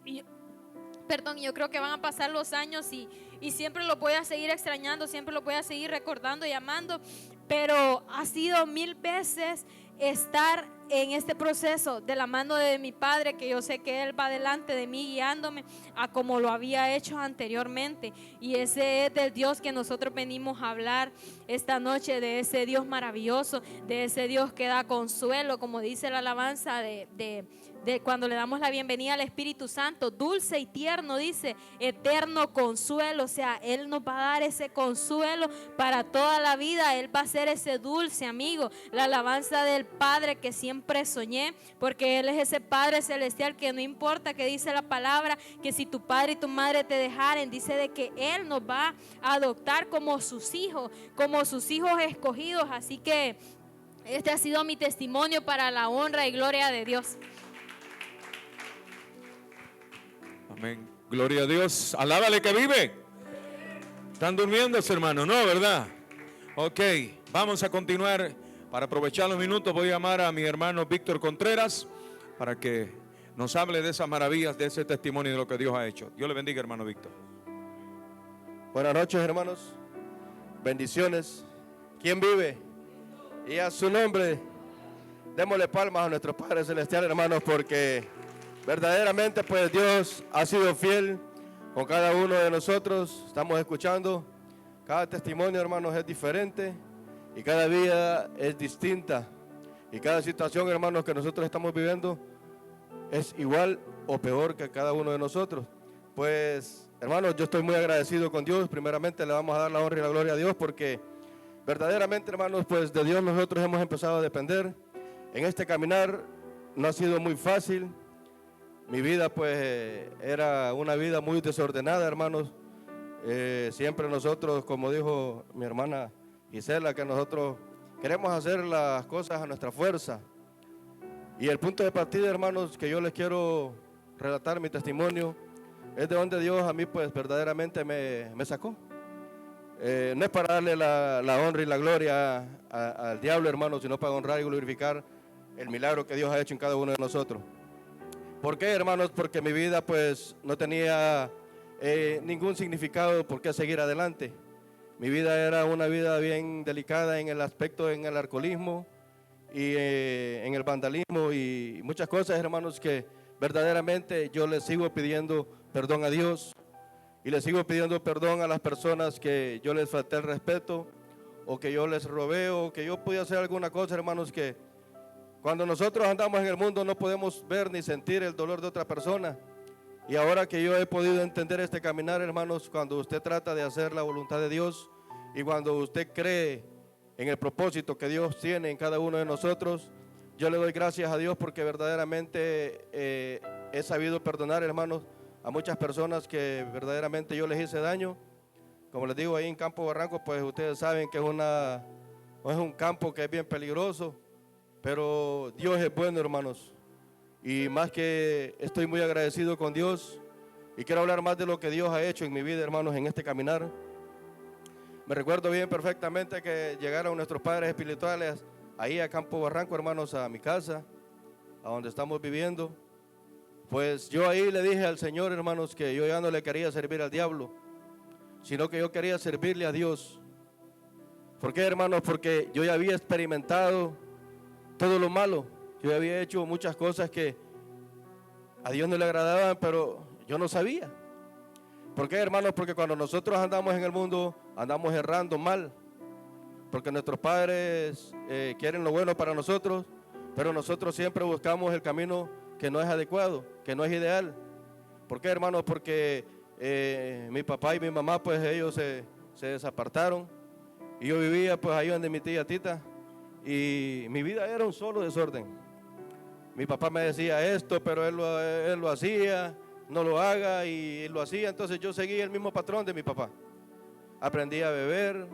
Yo creo que van a pasar los años y siempre los voy a seguir extrañando, siempre los voy a seguir recordando y amando. Pero ha sido 1000 veces estar en este proceso de la mano de mi padre, que yo sé que Él va delante de mí guiándome a como lo había hecho anteriormente. Y ese es del Dios que nosotros venimos a hablar esta noche, de ese Dios maravilloso, de ese Dios que da consuelo, como dice la alabanza de cuando le damos la bienvenida al Espíritu Santo, dulce y tierno, dice, eterno consuelo. O sea, Él nos va a dar ese consuelo para toda la vida. Él va a ser ese dulce amigo, la alabanza del Padre que siempre soñé, porque Él es ese Padre celestial que no importa que dice la palabra, que si tu padre y tu madre te dejaren, dice de que Él nos va a adoptar como sus hijos escogidos. Así que este ha sido mi testimonio para la honra y gloria de Dios. Amén. Gloria a Dios. Alábale que vive. Están durmiendo, hermano, ¿no? ¿Verdad? Ok, vamos a continuar. Para aprovechar los minutos voy a llamar a mi hermano Víctor Contreras para que nos hable de esas maravillas, de ese testimonio de lo que Dios ha hecho. Dios le bendiga, hermano Víctor. Buenas noches, hermanos. Bendiciones. ¿Quién vive? Y a su nombre, démosle palmas a nuestro Padre Celestial, hermanos, porque verdaderamente pues Dios ha sido fiel con cada uno de nosotros. Estamos escuchando, cada testimonio, hermanos, es diferente y cada vida es distinta. Y cada situación, hermanos, que nosotros estamos viviendo es igual o peor que cada uno de nosotros. Pues, hermanos, yo estoy muy agradecido con Dios. Primeramente le vamos a dar la honra y la gloria a Dios porque verdaderamente, hermanos, pues de Dios nosotros hemos empezado a depender. En este caminar no ha sido muy fácil. Mi vida pues era una vida muy desordenada, hermanos. Siempre nosotros, como dijo mi hermana Gisela, que nosotros queremos hacer las cosas a nuestra fuerza. Y el punto de partida, hermanos, que yo les quiero relatar mi testimonio, es de donde Dios a mí pues verdaderamente me sacó. No es para darle la honra y la gloria al diablo, hermanos, sino para honrar y glorificar el milagro que Dios ha hecho en cada uno de nosotros. ¿Por qué, hermanos? Porque mi vida pues no tenía ningún significado por qué seguir adelante. Mi vida era una vida bien delicada en el aspecto, en el alcoholismo y en el vandalismo y muchas cosas, hermanos, que verdaderamente yo les sigo pidiendo perdón a Dios y les sigo pidiendo perdón a las personas que yo les falté el respeto o que yo les robé o que yo pude hacer alguna cosa, hermanos, que cuando nosotros andamos en el mundo no podemos ver ni sentir el dolor de otra persona. Y ahora que yo he podido entender este caminar, hermanos, cuando usted trata de hacer la voluntad de Dios y cuando usted cree en el propósito que Dios tiene en cada uno de nosotros, yo le doy gracias a Dios porque verdaderamente he sabido perdonar, hermanos, a muchas personas que verdaderamente yo les hice daño. Como les digo, ahí en Campo Barranco, pues ustedes saben que es un campo que es bien peligroso, pero Dios es bueno, hermanos. Y más que estoy muy agradecido con Dios y quiero hablar más de lo que Dios ha hecho en mi vida, hermanos, en este caminar. Me recuerdo bien perfectamente que llegaron nuestros padres espirituales ahí a Campo Barranco, hermanos, a mi casa, a donde estamos viviendo. Pues yo ahí le dije al Señor, hermanos, que yo ya no le quería servir al diablo, sino que yo quería servirle a Dios. ¿Por qué, hermanos? Porque yo ya había experimentado todo lo malo. Yo había hecho muchas cosas que a Dios no le agradaban, pero yo no sabía. ¿Por qué, hermanos? Porque cuando nosotros andamos en el mundo, andamos errando mal. Porque nuestros padres quieren lo bueno para nosotros, pero nosotros siempre buscamos el camino que no es adecuado, que no es ideal. ¿Por qué, hermanos? Porque mi papá y mi mamá, pues ellos se desapartaron. Y yo vivía pues ahí donde mi tía Tita. Y mi vida era un solo desorden. Mi papá me decía esto, pero él lo hacía, no lo haga, y él lo hacía. Entonces yo seguí el mismo patrón de mi papá. Aprendí a beber,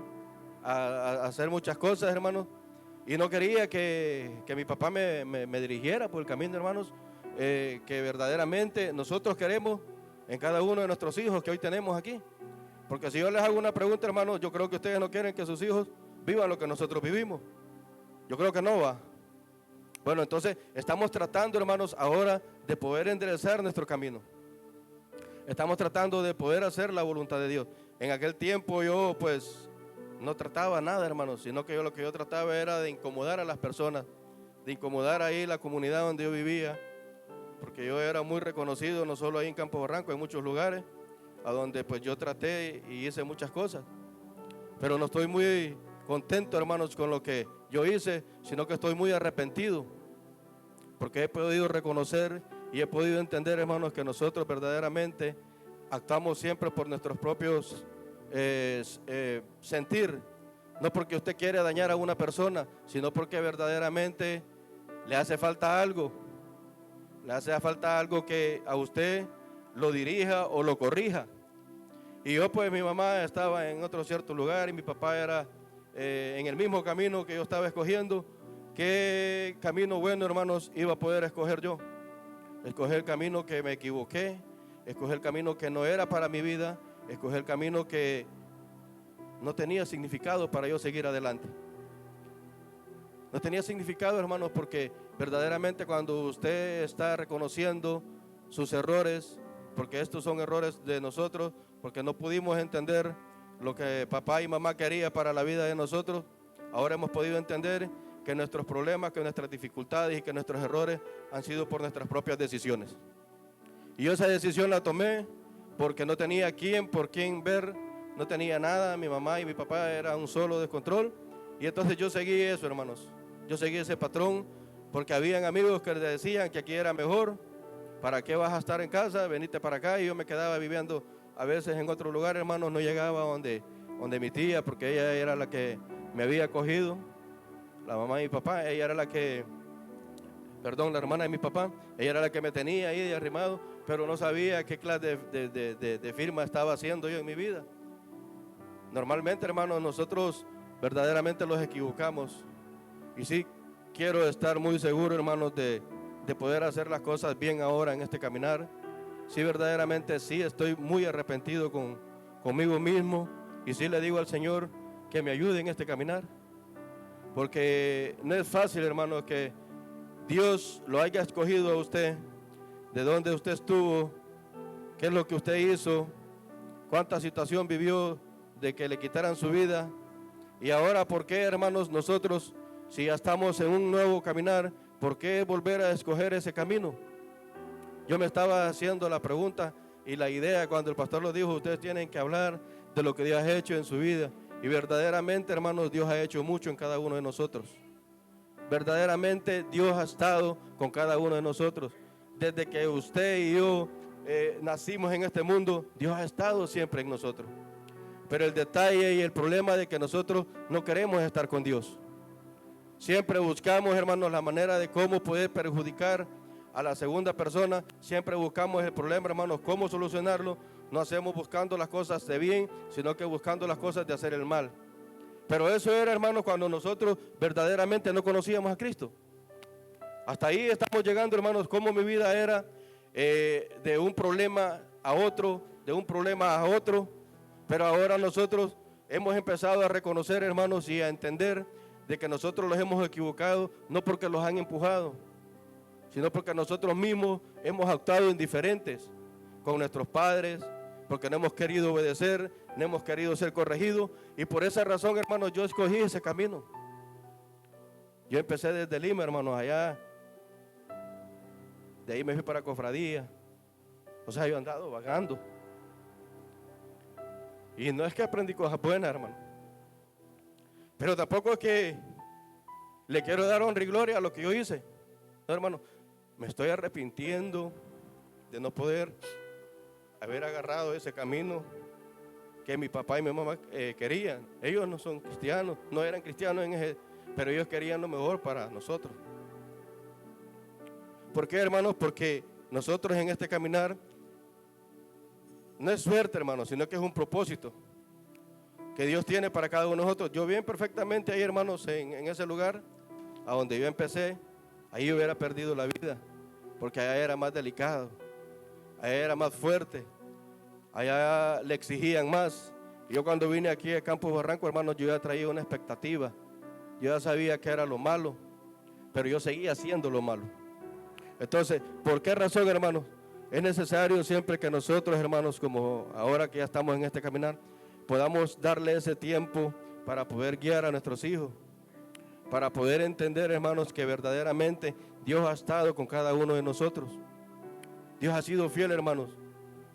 a hacer muchas cosas, hermanos. Y no quería que mi papá me dirigiera por el camino, hermanos, que verdaderamente nosotros queremos en cada uno de nuestros hijos que hoy tenemos aquí. Porque si yo les hago una pregunta, hermanos, yo creo que ustedes no quieren que sus hijos vivan lo que nosotros vivimos. Yo creo que no va. Bueno, entonces estamos tratando, hermanos, ahora de poder enderezar nuestro camino. Estamos tratando de poder hacer la voluntad de Dios. En aquel tiempo yo pues no trataba nada, hermanos, sino que lo que yo trataba era de incomodar a las personas, de incomodar ahí la comunidad donde yo vivía, porque yo era muy reconocido, no solo ahí en Campo Barranco, en muchos lugares, a donde pues yo traté y hice muchas cosas. Pero no estoy muy contento, hermanos, con lo que yo hice, sino que estoy muy arrepentido, porque he podido reconocer y he podido entender, hermanos, que nosotros verdaderamente actuamos siempre por nuestros propios sentir, no porque usted quiere dañar a una persona, sino porque verdaderamente le hace falta algo que a usted lo dirija o lo corrija. Y yo pues mi mamá estaba en otro cierto lugar y mi papá era en el mismo camino que yo estaba escogiendo. ¿Qué camino bueno, hermanos, iba a poder escoger yo? Escoger el camino que me equivoqué, escoger el camino que no era para mi vida, escoger el camino que no tenía significado para yo seguir adelante. No tenía significado, hermanos, porque verdaderamente cuando usted está reconociendo sus errores, porque estos son errores de nosotros, porque no pudimos entender lo que papá y mamá querían para la vida de nosotros, ahora hemos podido entender que nuestros problemas, que nuestras dificultades y que nuestros errores han sido por nuestras propias decisiones. Y yo esa decisión la tomé porque no tenía por quién ver, no tenía nada, mi mamá y mi papá era un solo descontrol, y entonces yo seguí eso, hermanos. Yo seguí ese patrón porque habían amigos que decían que aquí era mejor, ¿para qué vas a estar en casa? Venite para acá. Y yo me quedaba viviendo a veces en otro lugar, hermanos, no llegaba donde mi tía, porque ella era la que me había acogido, la mamá de mi papá, ella era la hermana de mi papá, ella era la que me tenía ahí de arrimado, pero no sabía qué clase de firma estaba haciendo yo en mi vida. Normalmente, hermanos, nosotros verdaderamente los equivocamos. Y sí, quiero estar muy seguro, hermanos, de poder hacer las cosas bien ahora en este caminar. Sí, verdaderamente sí, estoy muy arrepentido conmigo mismo. Y sí le digo al Señor que me ayude en este caminar. Porque no es fácil, hermanos, que Dios lo haya escogido a usted, de dónde usted estuvo, qué es lo que usted hizo, cuánta situación vivió de que le quitaran su vida. Y ahora, ¿por qué, hermanos, nosotros, si ya estamos en un nuevo caminar, por qué volver a escoger ese camino? Yo me estaba haciendo la pregunta y la idea cuando el pastor lo dijo, ustedes tienen que hablar de lo que Dios ha hecho en su vida. Y verdaderamente, hermanos, Dios ha hecho mucho en cada uno de nosotros. Verdaderamente Dios ha estado con cada uno de nosotros. Desde que usted y yo nacimos en este mundo, Dios ha estado siempre en nosotros. Pero el detalle y el problema de que nosotros no queremos estar con Dios. Siempre buscamos, hermanos, la manera de cómo poder perjudicar a la segunda persona. Siempre buscamos el problema, hermanos, cómo solucionarlo. No hacemos buscando las cosas de bien, sino que buscando las cosas de hacer el mal. Pero eso era, hermanos, cuando nosotros verdaderamente no conocíamos a Cristo. Hasta ahí estamos llegando, hermanos, cómo mi vida era de un problema a otro, de un problema a otro. Pero ahora nosotros hemos empezado a reconocer, hermanos, y a entender de que nosotros los hemos equivocado, no porque los han empujado, sino porque nosotros mismos hemos actuado indiferentes con nuestros padres, porque no hemos querido obedecer, no hemos querido ser corregidos, y por esa razón, hermanos, yo escogí ese camino. Yo empecé desde Lima, hermanos, allá, de ahí me fui para Cofradía, o sea, yo he andado vagando, y no es que aprendí cosas buenas, hermano, pero tampoco es que le quiero dar honra y gloria a lo que yo hice. No, hermano, me estoy arrepintiendo de no poder haber agarrado ese camino que mi papá y mi mamá querían. Ellos no son cristianos, no eran cristianos pero ellos querían lo mejor para nosotros. ¿Por qué, hermanos? Porque nosotros en este caminar no es suerte, hermanos, sino que es un propósito que Dios tiene para cada uno de nosotros. Yo bien perfectamente ahí, hermanos, en ese lugar a donde yo empecé, ahí hubiera perdido la vida, porque allá era más delicado, allá era más fuerte, allá le exigían más. Yo cuando vine aquí a Campos Barranco, hermanos, yo ya traía una expectativa, yo ya sabía que era lo malo, pero yo seguía haciendo lo malo. Entonces, ¿por qué razón, hermanos? Es necesario siempre que nosotros, hermanos, como ahora que ya estamos en este caminar, podamos darle ese tiempo para poder guiar a nuestros hijos, para poder entender, hermanos, que verdaderamente Dios ha estado con cada uno de nosotros. Dios ha sido fiel, hermanos.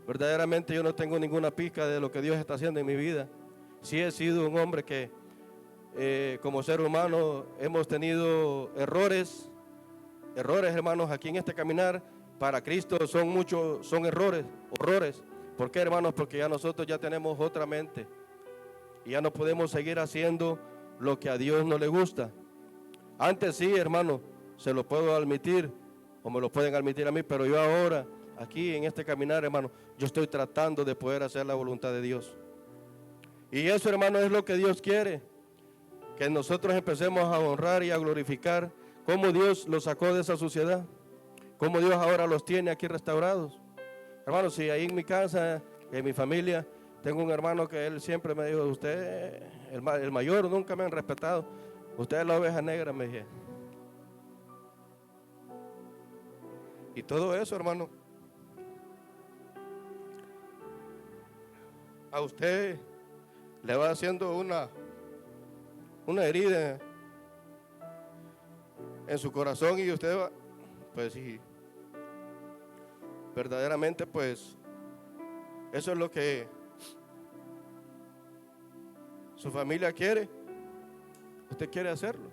Verdaderamente yo no tengo ninguna pizca de lo que Dios está haciendo en mi vida. Sí he sido un hombre que como ser humano hemos tenido errores, hermanos, aquí en este caminar. Para Cristo son errores, horrores. ¿Por qué, hermanos? Porque ya nosotros ya tenemos otra mente y ya no podemos seguir haciendo lo que a Dios no le gusta. Antes sí, hermano, se lo puedo admitir o me lo pueden admitir a mí, pero yo ahora, aquí en este caminar, hermano, yo estoy tratando de poder hacer la voluntad de Dios. Y eso, hermano, es lo que Dios quiere, que nosotros empecemos a honrar y a glorificar cómo Dios los sacó de esa suciedad, cómo Dios ahora los tiene aquí restaurados. Hermano, si ahí en mi casa, en mi familia, tengo un hermano que él siempre me dijo, usted, el mayor, nunca me han respetado, usted es la oveja negra, me dije. Y todo eso, hermano, a usted le va haciendo una herida en su corazón y usted va, pues sí, verdaderamente pues eso es lo que su familia quiere, usted quiere hacerlo,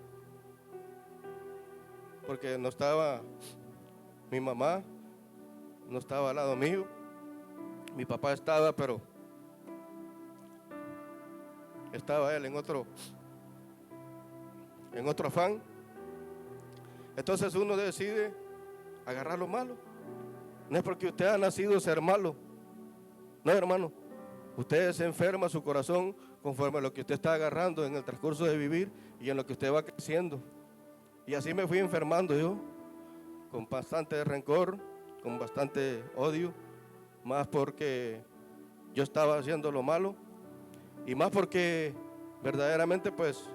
porque no estaba mi mamá, no estaba al lado mío. Mi papá estaba, pero estaba él en otro afán. Entonces uno decide agarrar lo malo. No es porque usted ha nacido ser malo. No, hermano. Usted se enferma su corazón conforme a lo que usted está agarrando en el transcurso de vivir y en lo que usted va creciendo. Y así me fui enfermando yo, con bastante rencor, con bastante odio, más porque yo estaba haciendo lo malo y más porque verdaderamente pues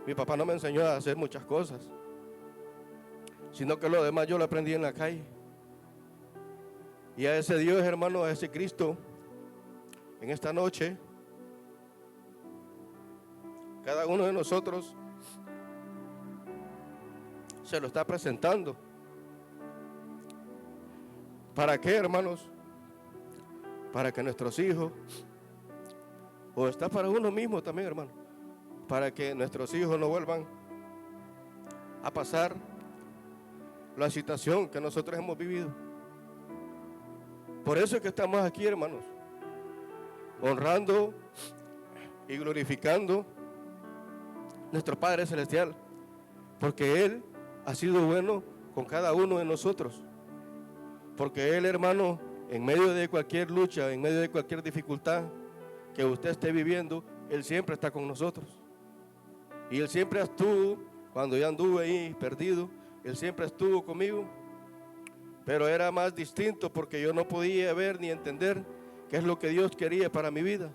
mi papá no me enseñó a hacer muchas cosas, sino que lo demás yo lo aprendí en la calle. Y a ese Dios, hermano, a ese Cristo, en esta noche, cada uno de nosotros se lo está presentando. ¿Para qué, hermanos? Para que nuestros hijos, o está para uno mismo también, hermano, para que nuestros hijos no vuelvan a pasar la situación que nosotros hemos vivido. Por eso es que estamos aquí, hermanos, honrando y glorificando a nuestro Padre Celestial, porque Él ha sido bueno con cada uno de nosotros, porque Él, hermano, en medio de cualquier lucha, en medio de cualquier dificultad que usted esté viviendo, Él siempre está con nosotros. Y Él siempre estuvo, cuando yo anduve ahí perdido, Él siempre estuvo conmigo, pero era más distinto porque yo no podía ver ni entender qué es lo que Dios quería para mi vida.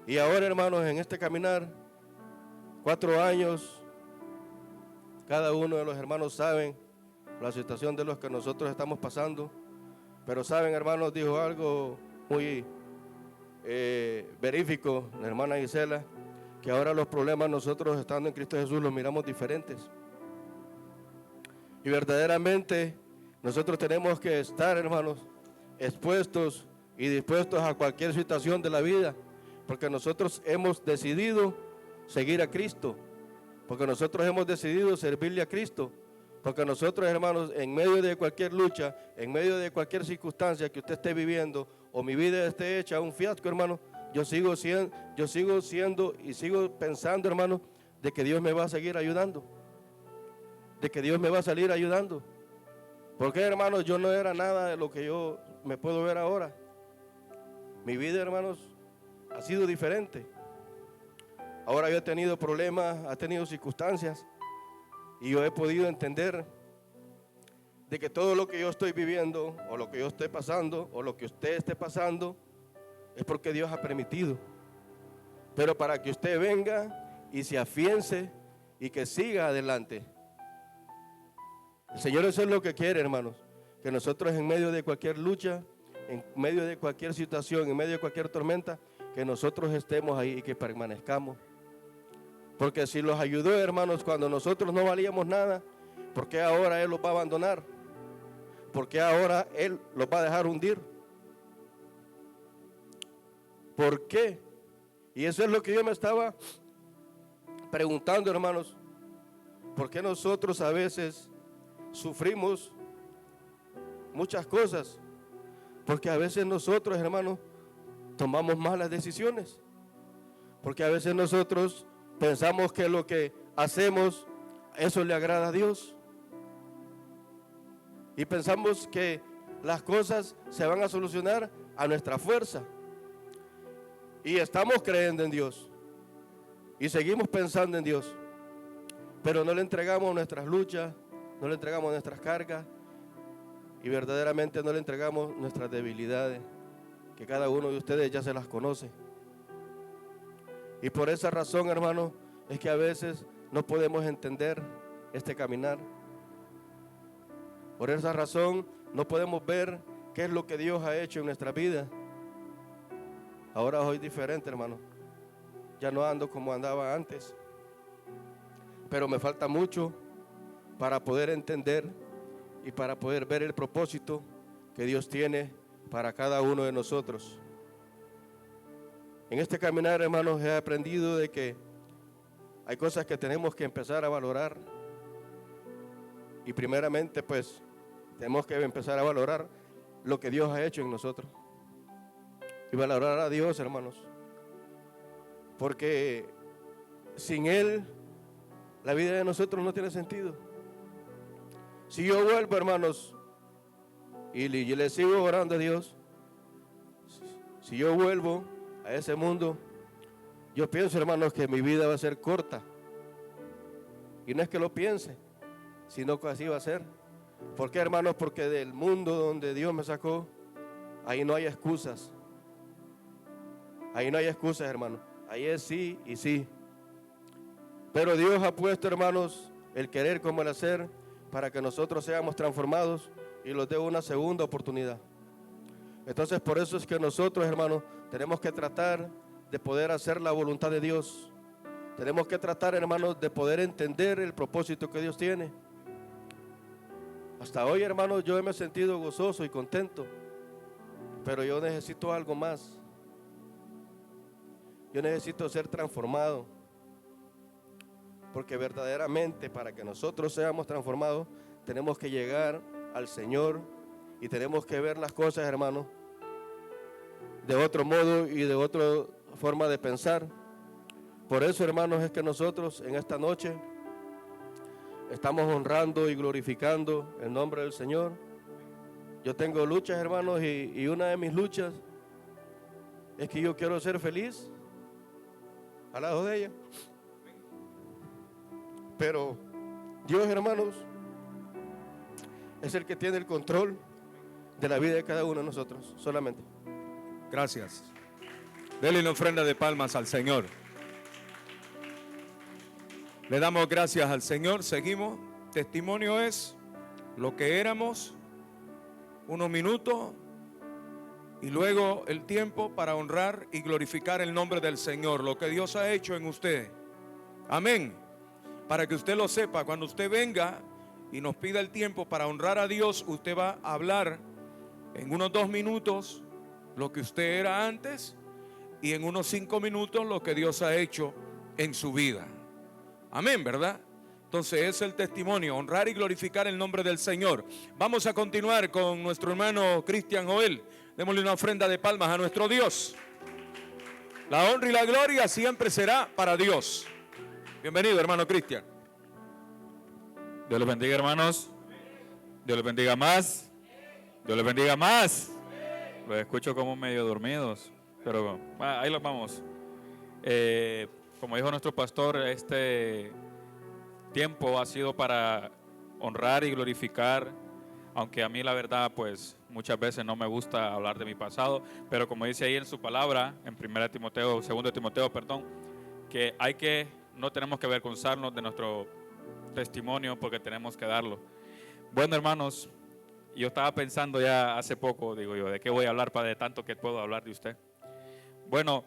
Y ahora, hermanos, en este caminar, 4 años, cada uno de los hermanos saben la situación de los que nosotros estamos pasando, pero saben, hermanos, dijo algo muy verífico la hermana Gisela, que ahora los problemas nosotros estando en Cristo Jesús los miramos diferentes. Y verdaderamente nosotros tenemos que estar, hermanos, expuestos y dispuestos a cualquier situación de la vida, porque nosotros hemos decidido seguir a Cristo, porque nosotros hemos decidido servirle a Cristo, porque nosotros, hermanos, en medio de cualquier lucha, en medio de cualquier circunstancia que usted esté viviendo, o mi vida esté hecha un fiasco, hermano, yo sigo siendo y sigo pensando, hermano, de que Dios me va a seguir ayudando, de que Dios me va a salir ayudando. Porque, hermanos, yo no era nada de lo que yo me puedo ver ahora. Mi vida, hermanos, ha sido diferente. Ahora yo he tenido problemas, he tenido circunstancias, y yo he podido entender de que todo lo que yo estoy viviendo, o lo que yo esté pasando, o lo que usted esté pasando, es porque Dios ha permitido. Pero para que usted venga y se afiance y que siga adelante. El Señor eso es lo que quiere, hermanos, que nosotros en medio de cualquier lucha, en medio de cualquier situación, en medio de cualquier tormenta, que nosotros estemos ahí y que permanezcamos. Porque si los ayudó, hermanos, cuando nosotros no valíamos nada, ¿por qué ahora Él los va a abandonar? ¿Por qué ahora Él los va a dejar hundir? ¿Por qué? Y eso es lo que yo me estaba preguntando, hermanos. ¿Por qué nosotros a veces sufrimos muchas cosas? Porque a veces nosotros, hermanos, tomamos malas decisiones. Porque a veces nosotros pensamos que lo que hacemos, eso le agrada a Dios. Y pensamos que las cosas se van a solucionar a nuestra fuerza. Y estamos creyendo en Dios. Y seguimos pensando en Dios. Pero no le entregamos nuestras luchas, no le entregamos nuestras cargas. Y verdaderamente no le entregamos nuestras debilidades, que cada uno de ustedes ya se las conoce. Y por esa razón, hermano, es que a veces no podemos entender este caminar. Por esa razón no podemos ver qué es lo que Dios ha hecho en nuestra vida. Ahora soy diferente, hermano. Ya no ando como andaba antes. Pero me falta mucho para poder entender y para poder ver el propósito que Dios tiene para cada uno de nosotros. En este caminar, hermanos, he aprendido de que hay cosas que tenemos que empezar a valorar. Y primeramente, pues, tenemos que empezar a valorar lo que Dios ha hecho en nosotros. Y valorar a Dios, hermanos. Porque sin Él, la vida de nosotros no tiene sentido. Si yo vuelvo, hermanos, y le sigo orando a Dios, si yo vuelvo a ese mundo, yo pienso, hermanos, que mi vida va a ser corta. Y no es que lo piense, sino que así va a ser. ¿Por qué, hermanos? Porque del mundo donde Dios me sacó, ahí no hay excusas. Ahí no hay excusas, hermanos. Ahí es sí y sí. Pero Dios ha puesto, hermanos, el querer como el hacer para que nosotros seamos transformados y los dé una segunda oportunidad. Entonces, por eso es que nosotros, hermanos, tenemos que tratar de poder hacer la voluntad de Dios. Tenemos que tratar, hermanos, de poder entender el propósito que Dios tiene. Hasta hoy, hermanos, yo me he sentido gozoso y contento, pero yo necesito algo más. Yo necesito ser transformado, porque verdaderamente para que nosotros seamos transformados, tenemos que llegar al Señor y tenemos que ver las cosas, hermanos, de otro modo y de otra forma de pensar. Por eso, hermanos, es que nosotros en esta noche estamos honrando y glorificando el nombre del Señor. Yo tengo luchas, hermanos, y una de mis luchas es que yo quiero ser feliz al lado de ella. Pero Dios, hermanos, es el que tiene el control de la vida de cada uno de nosotros, solamente. Gracias. Denle una ofrenda de palmas al Señor. Le damos gracias al Señor. Seguimos. Testimonio es lo que éramos, unos minutos, y luego el tiempo para honrar y glorificar el nombre del Señor, lo que Dios ha hecho en usted. Amén. Para que usted lo sepa, cuando usted venga y nos pida el tiempo para honrar a Dios, usted va a hablar en unos 2 minutos lo que usted era antes y en unos 5 minutos lo que Dios ha hecho en su vida. Amén, ¿verdad? Entonces es el testimonio, honrar y glorificar el nombre del Señor. Vamos a continuar con nuestro hermano Cristian Joel. Démosle una ofrenda de palmas a nuestro Dios. La honra y la gloria siempre será para Dios. Bienvenido, hermano Cristian. Dios les bendiga, hermanos. Dios les bendiga más. Dios les bendiga más. Los escucho como medio dormidos, pero ahí los vamos. Como dijo nuestro pastor, este tiempo ha sido para honrar y glorificar, aunque a mí la verdad pues muchas veces no me gusta hablar de mi pasado, pero como dice ahí en su palabra, en 2 Timoteo, que no tenemos que avergonzarnos de nuestro testimonio porque tenemos que darlo. Bueno, hermanos, yo estaba pensando ya hace poco, digo yo, ¿de qué voy a hablar de tanto que puedo hablar de usted? Bueno,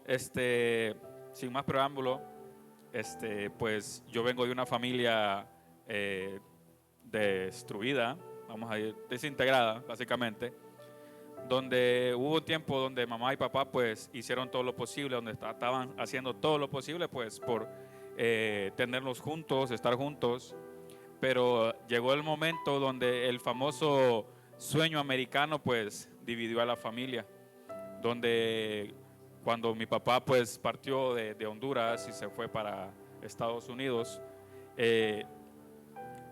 sin más preámbulo, pues yo vengo de una familia destruida, vamos a decir, desintegrada, básicamente, donde hubo un tiempo donde mamá y papá pues hicieron todo lo posible, donde estaban haciendo todo lo posible pues por tenerlos juntos, estar juntos, pero llegó el momento donde el famoso sueño americano pues dividió a la familia, donde cuando mi papá pues partió de Honduras y se fue para Estados Unidos,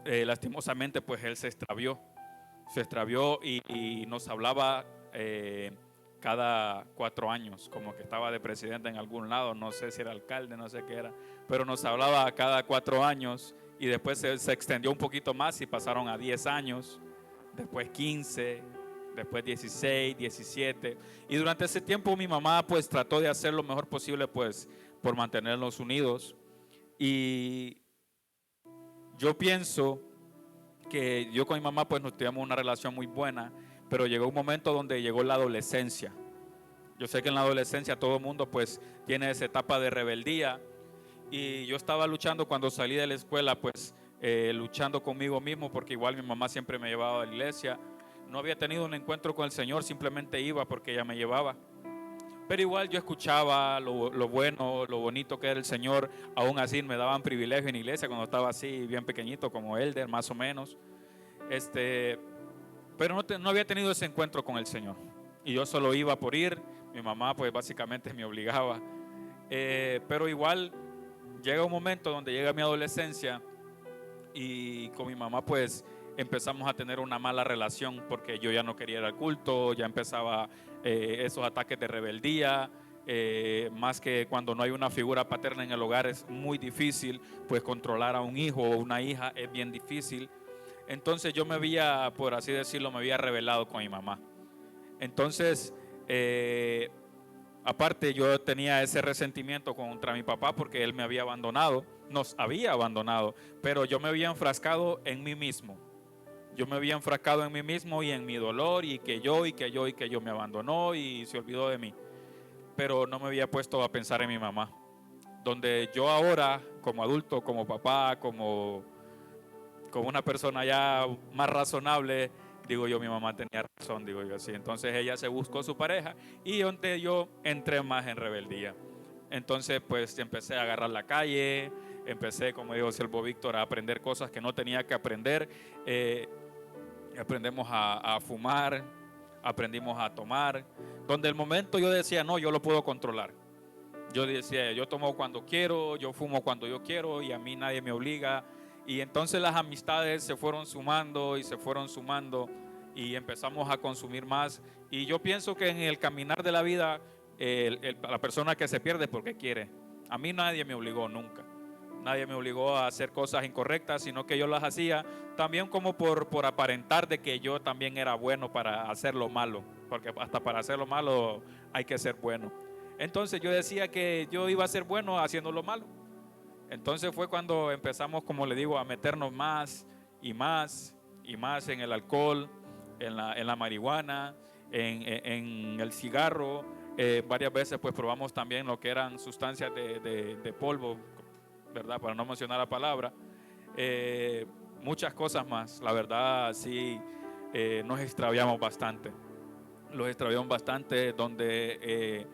lastimosamente pues él se extravió y nos hablaba cada 4 años, como que estaba de presidente en algún lado, no sé si era alcalde, no sé qué era, pero nos hablaba cada 4 años y después se extendió un poquito más y pasaron a 10 años, después 15, después 16, 17, y durante ese tiempo mi mamá pues trató de hacer lo mejor posible pues por mantenernos unidos, y yo pienso que yo con mi mamá pues nos teníamos una relación muy buena, pero llegó un momento donde llegó la adolescencia. Yo sé que en la adolescencia todo el mundo pues tiene esa etapa de rebeldía, y yo estaba luchando cuando salí de la escuela pues luchando conmigo mismo, porque igual mi mamá siempre me llevaba a la iglesia. No había tenido un encuentro con el Señor, simplemente iba porque ella me llevaba. Pero igual yo escuchaba lo bueno, lo bonito que era el Señor. Aún así me daban privilegio en la iglesia cuando estaba así bien pequeñito, como elder más o menos. pero no había tenido ese encuentro con el Señor. Y yo solo iba por ir, mi mamá pues básicamente me obligaba. Pero igual llega un momento donde llega mi adolescencia y con mi mamá pues empezamos a tener una mala relación porque yo ya no quería ir al culto, ya empezaba esos ataques de rebeldía. Más que cuando no hay una figura paterna en el hogar es muy difícil, pues controlar a un hijo o una hija es bien difícil. Entonces yo me había, por así decirlo, me había rebelado con mi mamá. Entonces, aparte yo tenía ese resentimiento contra mi papá porque él me había abandonado, nos había abandonado, pero yo me había enfrascado en mí mismo. Yo me había enfrascado en mí mismo y en mi dolor y que yo me abandonó y se olvidó de mí. Pero no me había puesto a pensar en mi mamá. Donde yo ahora, como adulto, como papá, como una persona ya más razonable, digo yo, mi mamá tenía razón, digo yo así. Entonces ella se buscó su pareja y donde yo entré más en rebeldía. Entonces pues empecé a agarrar la calle, empecé, como digo, Siervo Víctor, a aprender cosas que no tenía que aprender. Aprendemos a fumar, aprendimos a tomar, donde el momento yo decía, no, yo lo puedo controlar. Yo decía, yo tomo cuando quiero, yo fumo cuando yo quiero y a mí nadie me obliga. Y entonces las amistades se fueron sumando y se fueron sumando y empezamos a consumir más. Y yo pienso que en el caminar de la vida, la persona que se pierde es porque quiere. A mí nadie me obligó nunca. Nadie me obligó a hacer cosas incorrectas, sino que yo las hacía también como por aparentar de que yo también era bueno para hacer lo malo, porque hasta para hacer lo malo hay que ser bueno. Entonces yo decía que yo iba a ser bueno haciendo lo malo. Entonces fue cuando empezamos, como le digo, a meternos más y más y más en el alcohol, en la marihuana, en el cigarro. Varias veces pues probamos también lo que eran sustancias de polvo, ¿verdad? Para no mencionar la palabra. Muchas cosas más. La verdad, sí, nos extraviamos bastante. Los extraviamos bastante donde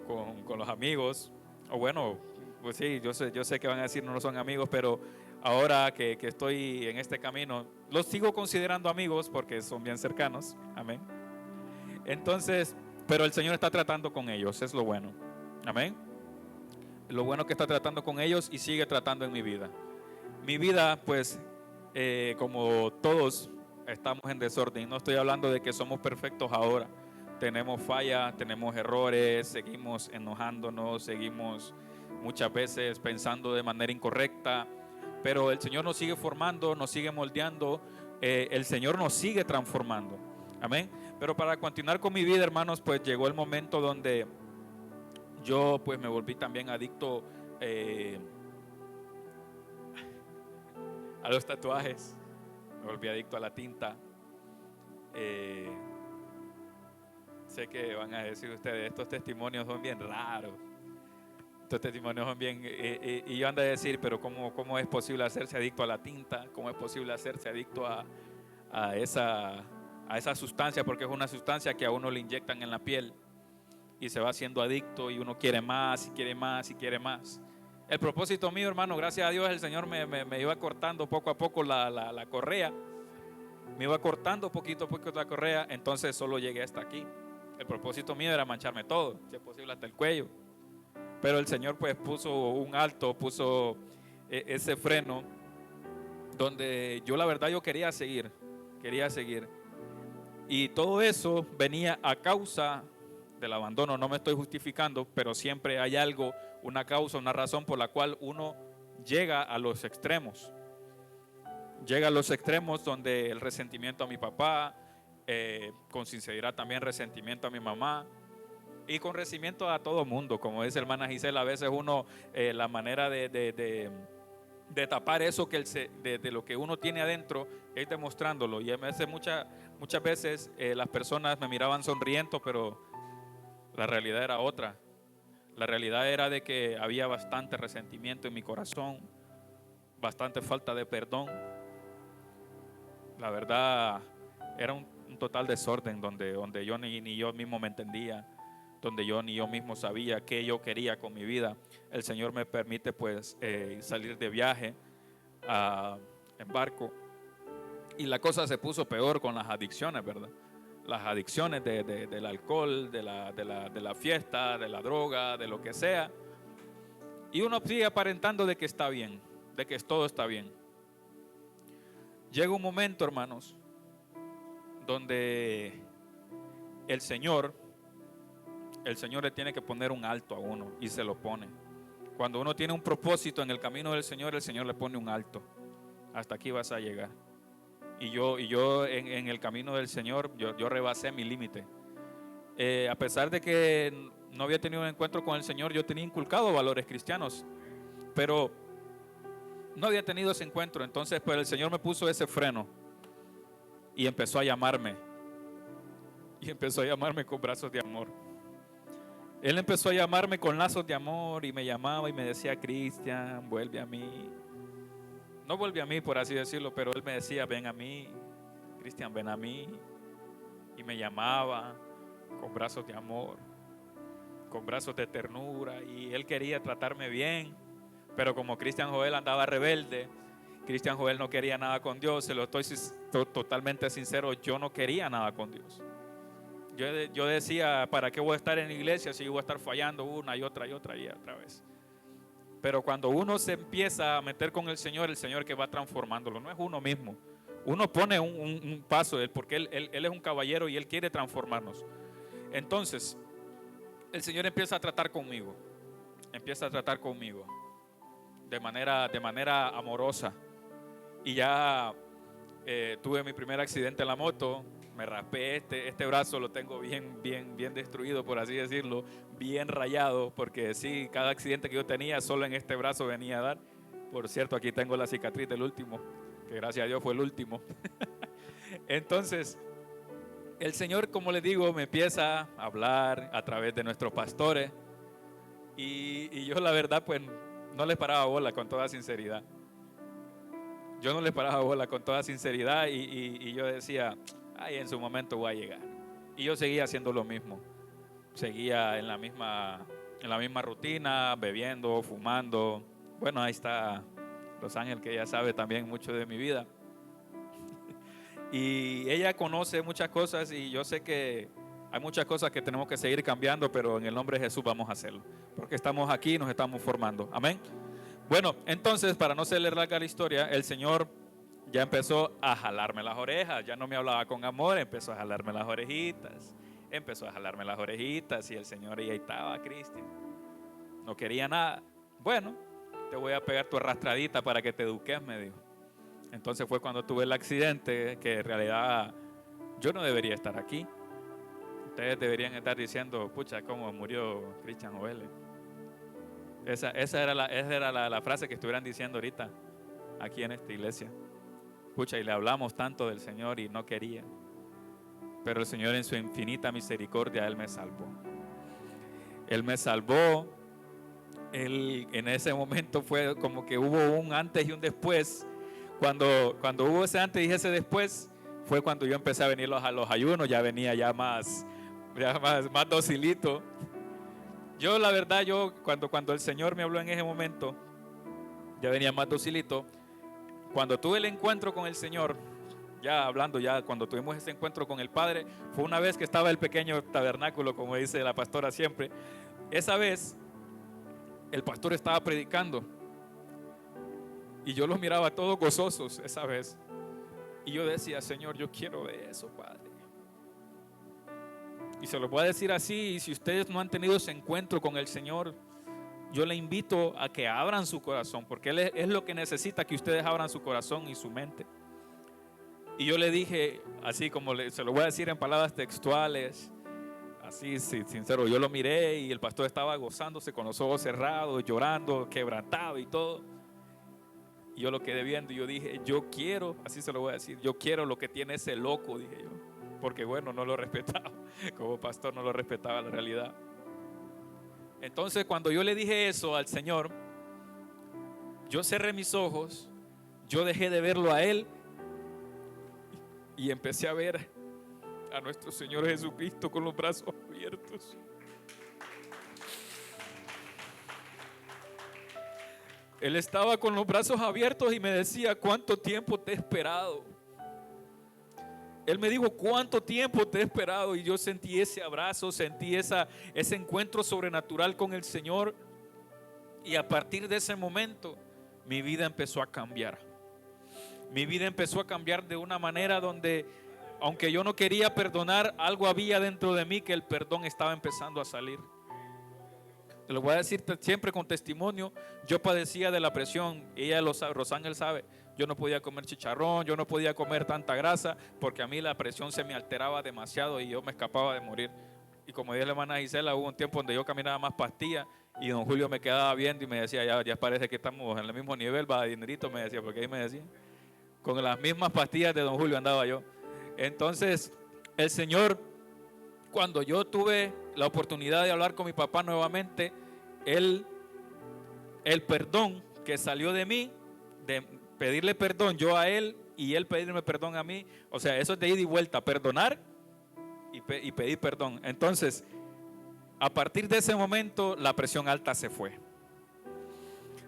con los amigos, o bueno, pues sí, yo sé que van a decir no son amigos, pero ahora que estoy en este camino, los sigo considerando amigos porque son bien cercanos. Amén. Entonces, pero el Señor está tratando con ellos, es lo bueno. Amén. Lo bueno que está tratando con ellos y sigue tratando en mi vida. Mi vida, pues, como todos estamos en desorden, y no estoy hablando de que somos perfectos ahora. Tenemos fallas, tenemos errores, seguimos enojándonos, seguimos muchas veces pensando de manera incorrecta, pero el Señor nos sigue formando, nos sigue moldeando, el Señor nos sigue transformando. Amén. Pero para continuar con mi vida, hermanos, pues llegó el momento donde yo pues me volví también adicto a los tatuajes, me volví adicto a la tinta. Sé que van a decir ustedes, estos testimonios son bien raros, estos testimonios son bien, y yo ando a decir, pero ¿cómo es posible hacerse adicto a la tinta? ¿Cómo es posible hacerse adicto a esa sustancia? Porque es una sustancia que a uno le inyectan en la piel y se va haciendo adicto y uno quiere más y quiere más y quiere más. El propósito mío, hermano, gracias a Dios, el Señor me iba cortando poco a poco la correa, me iba cortando poquito a poquito la correa, entonces solo llegué hasta aquí. El propósito mío era mancharme todo, si es posible hasta el cuello, pero el Señor pues puso un alto, puso ese freno donde yo la verdad yo quería seguir, y todo eso venía a causa del abandono. No me estoy justificando, pero siempre hay algo, una causa, una razón por la cual uno llega a los extremos. Llega a los extremos donde el resentimiento a mi papá, con sinceridad también resentimiento a mi mamá y con resentimiento a todo mundo. Como dice hermana Gisela, a veces uno, la manera de tapar eso de lo que uno tiene adentro es demostrándolo. Y a veces, muchas veces las personas me miraban sonriendo, pero la realidad era otra. La realidad era de que había bastante resentimiento en mi corazón, bastante falta de perdón. La verdad era un total desorden donde yo ni yo mismo me entendía, donde yo ni yo mismo sabía qué yo quería con mi vida. El Señor me permite pues salir de viaje en barco Y la cosa se puso peor con las adicciones, ¿verdad? Las adicciones del alcohol, de la fiesta, de la droga, de lo que sea. Y uno sigue aparentando de que está bien, de que todo está bien. Llega un momento, hermanos, donde el Señor le tiene que poner un alto a uno, y se lo pone. Cuando uno tiene un propósito en el camino del Señor, el Señor le pone un alto. Hasta aquí vas a llegar. Y yo en el camino del Señor, yo rebasé mi límite. A pesar de que no había tenido un encuentro con el Señor, yo tenía inculcado valores cristianos, pero no había tenido ese encuentro. Entonces pues el Señor me puso ese freno y empezó a llamarme. Y empezó a llamarme con brazos de amor. Él empezó a llamarme con lazos de amor y me llamaba y me decía: Cristian, vuelve a mí. No vuelve a mí, por así decirlo, pero él me decía: ven a mí, Cristian, ven a mí. Y me llamaba con brazos de amor, con brazos de ternura, y él quería tratarme bien. Pero como Cristian Joel andaba rebelde, Cristian Joel no quería nada con Dios. Se lo estoy totalmente sincero, yo no quería nada con Dios. Yo decía: ¿para qué voy a estar en la iglesia si voy a estar fallando una y otra vez? Pero cuando uno se empieza a meter con el Señor que va transformándolo, no es uno mismo. Uno pone un paso, porque él es un caballero y Él quiere transformarnos. Entonces, el Señor empieza a tratar conmigo de manera amorosa. Y ya tuve mi primer accidente en la moto. Me raspé este brazo, lo tengo bien destruido, por así decirlo, bien rayado, porque sí, cada accidente que yo tenía solo en este brazo venía a dar. Por cierto, aquí tengo la cicatriz del último, que gracias a Dios fue el último. Entonces, el Señor, como les digo, me empieza a hablar a través de nuestros pastores, y yo la verdad pues no les paraba bola, con toda sinceridad. Yo no les paraba bola con toda sinceridad, y yo decía: ay, en su momento voy a llegar. Y yo seguía haciendo lo mismo. Seguía en la misma rutina, bebiendo, fumando. Bueno, ahí está Rosángel, que ella sabe también mucho de mi vida. Y ella conoce muchas cosas, y yo sé que hay muchas cosas que tenemos que seguir cambiando, pero en el nombre de Jesús vamos a hacerlo, porque estamos aquí y nos estamos formando. Amén. Bueno, entonces, para no ser larga la historia, el Señor ya empezó a jalarme las orejas. Ya no me hablaba con amor, empezó a jalarme las orejitas. Y el Señor ahí estaba: Cristian, no quería nada. Bueno, te voy a pegar tu arrastradita para que te eduques, me dijo. Entonces fue cuando tuve el accidente, que en realidad yo no debería estar aquí. Ustedes deberían estar diciendo: pucha, cómo murió Cristian Joel. Esa era la frase que estuvieran diciendo ahorita aquí en esta iglesia. Pucha, y le hablamos tanto del Señor y no quería. Pero el Señor, en su infinita misericordia, Él me salvó. Él me salvó. Él, en ese momento fue como que hubo un antes y un después. Cuando hubo ese antes y ese después, fue cuando yo empecé a venir a los ayunos. Ya venía ya más docilito. Yo, la verdad, cuando el Señor me habló en ese momento, ya venía más docilito. Cuando tuve el encuentro con el Señor, cuando tuvimos ese encuentro con el Padre, fue una vez que estaba el pequeño tabernáculo, como dice la pastora siempre. Esa vez, el pastor estaba predicando, y yo los miraba todos gozosos esa vez. Y yo decía: Señor, yo quiero de eso, Padre. Y se lo voy a decir así: y si ustedes no han tenido ese encuentro con el Señor, yo le invito a que abran su corazón, porque Él es lo que necesita, que ustedes abran su corazón y su mente. Y yo le dije, así como se lo voy a decir en palabras textuales, así sincero, yo lo miré y el pastor estaba gozándose con los ojos cerrados, llorando, quebrantado y todo. Y yo lo quedé viendo y yo dije: yo quiero, así se lo voy a decir, yo quiero lo que tiene ese loco, dije yo. Porque bueno, no lo respetaba, como pastor no lo respetaba la realidad. Entonces, cuando yo le dije eso al Señor, yo cerré mis ojos, yo dejé de verlo a Él y empecé a ver a nuestro Señor Jesucristo con los brazos abiertos. Él estaba con los brazos abiertos y me decía: ¿cuánto tiempo te he esperado? Él me dijo, ¿cuánto tiempo te he esperado? Y yo sentí ese abrazo, sentí ese encuentro sobrenatural con el Señor. Y a partir de ese momento, mi vida empezó a cambiar. Mi vida empezó a cambiar de una manera donde, aunque yo no quería perdonar, algo había dentro de mí que el perdón estaba empezando a salir. Te lo voy a decir siempre con testimonio. Yo padecía de la presión, ella lo sabe, Rosángel sabe. Yo no podía comer chicharrón, yo no podía comer tanta grasa, porque a mí la presión se me alteraba demasiado y yo me escapaba de morir. Y como dice la hermana Gisela, hubo un tiempo donde yo caminaba más pastillas y don Julio me quedaba viendo y me decía, ya parece que estamos en el mismo nivel, va, dinerito, me decía, porque ahí me decía, con las mismas pastillas de don Julio andaba yo. Entonces, el Señor, cuando yo tuve la oportunidad de hablar con mi papá nuevamente, el perdón que salió de mí, de pedirle perdón yo a él y él pedirme perdón a mí, o sea, eso es de ida y vuelta, perdonar y pedir perdón. Entonces, a partir de ese momento, la presión alta se fue.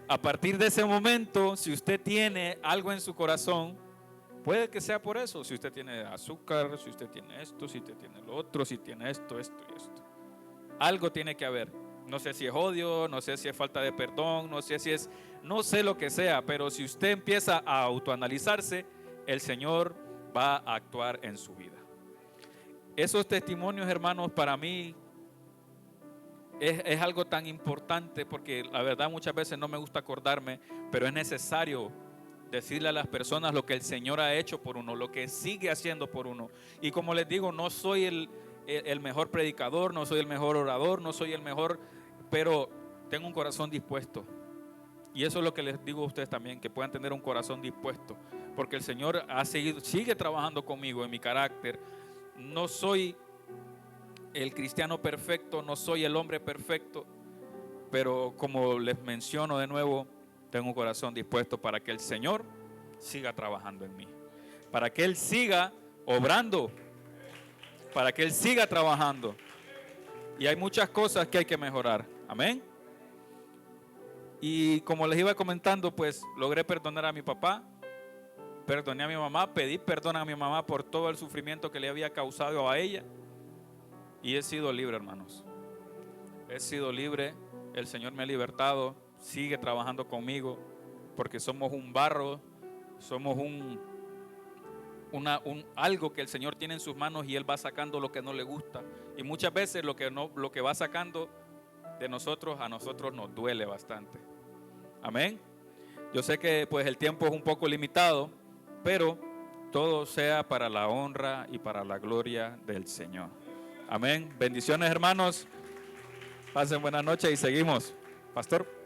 A partir de ese momento, si usted tiene algo en su corazón, puede que sea por eso. Si usted tiene azúcar, si usted tiene esto, si usted tiene lo otro, si tiene esto y esto. Algo tiene que haber. No sé si es odio, no sé si es falta de perdón, no sé si es, no sé lo que sea, pero si usted empieza a autoanalizarse, el Señor va a actuar en su vida. Esos testimonios, hermanos, para mí es algo tan importante, porque la verdad muchas veces no me gusta acordarme, pero es necesario decirle a las personas lo que el Señor ha hecho por uno, lo que sigue haciendo por uno. Y como les digo, no soy el mejor predicador, no soy el mejor orador, no soy el mejor, pero tengo un corazón dispuesto. Y eso es lo que les digo a ustedes también, que puedan tener un corazón dispuesto, porque el Señor sigue trabajando conmigo en mi carácter. No soy el cristiano perfecto, no soy el hombre perfecto, pero como les menciono de nuevo, tengo un corazón dispuesto para que el Señor siga trabajando en mí, para que Él siga obrando, para que Él siga trabajando. Y hay muchas cosas que hay que mejorar. Amén. Y como les iba comentando, pues logré perdonar a mi papá, perdoné a mi mamá, pedí perdón a mi mamá por todo el sufrimiento que le había causado a ella. Y he sido libre, hermanos. He sido libre. El Señor me ha libertado. Sigue trabajando conmigo, porque somos un barro, somos algo que el Señor tiene en sus manos y Él va sacando lo que no le gusta. Y muchas veces lo que va sacando de nosotros, a nosotros nos duele bastante. Amén. Yo sé que pues el tiempo es un poco limitado, pero todo sea para la honra y para la gloria del Señor. Amén. Bendiciones, hermanos. Pasen buenas noches y seguimos. Pastor.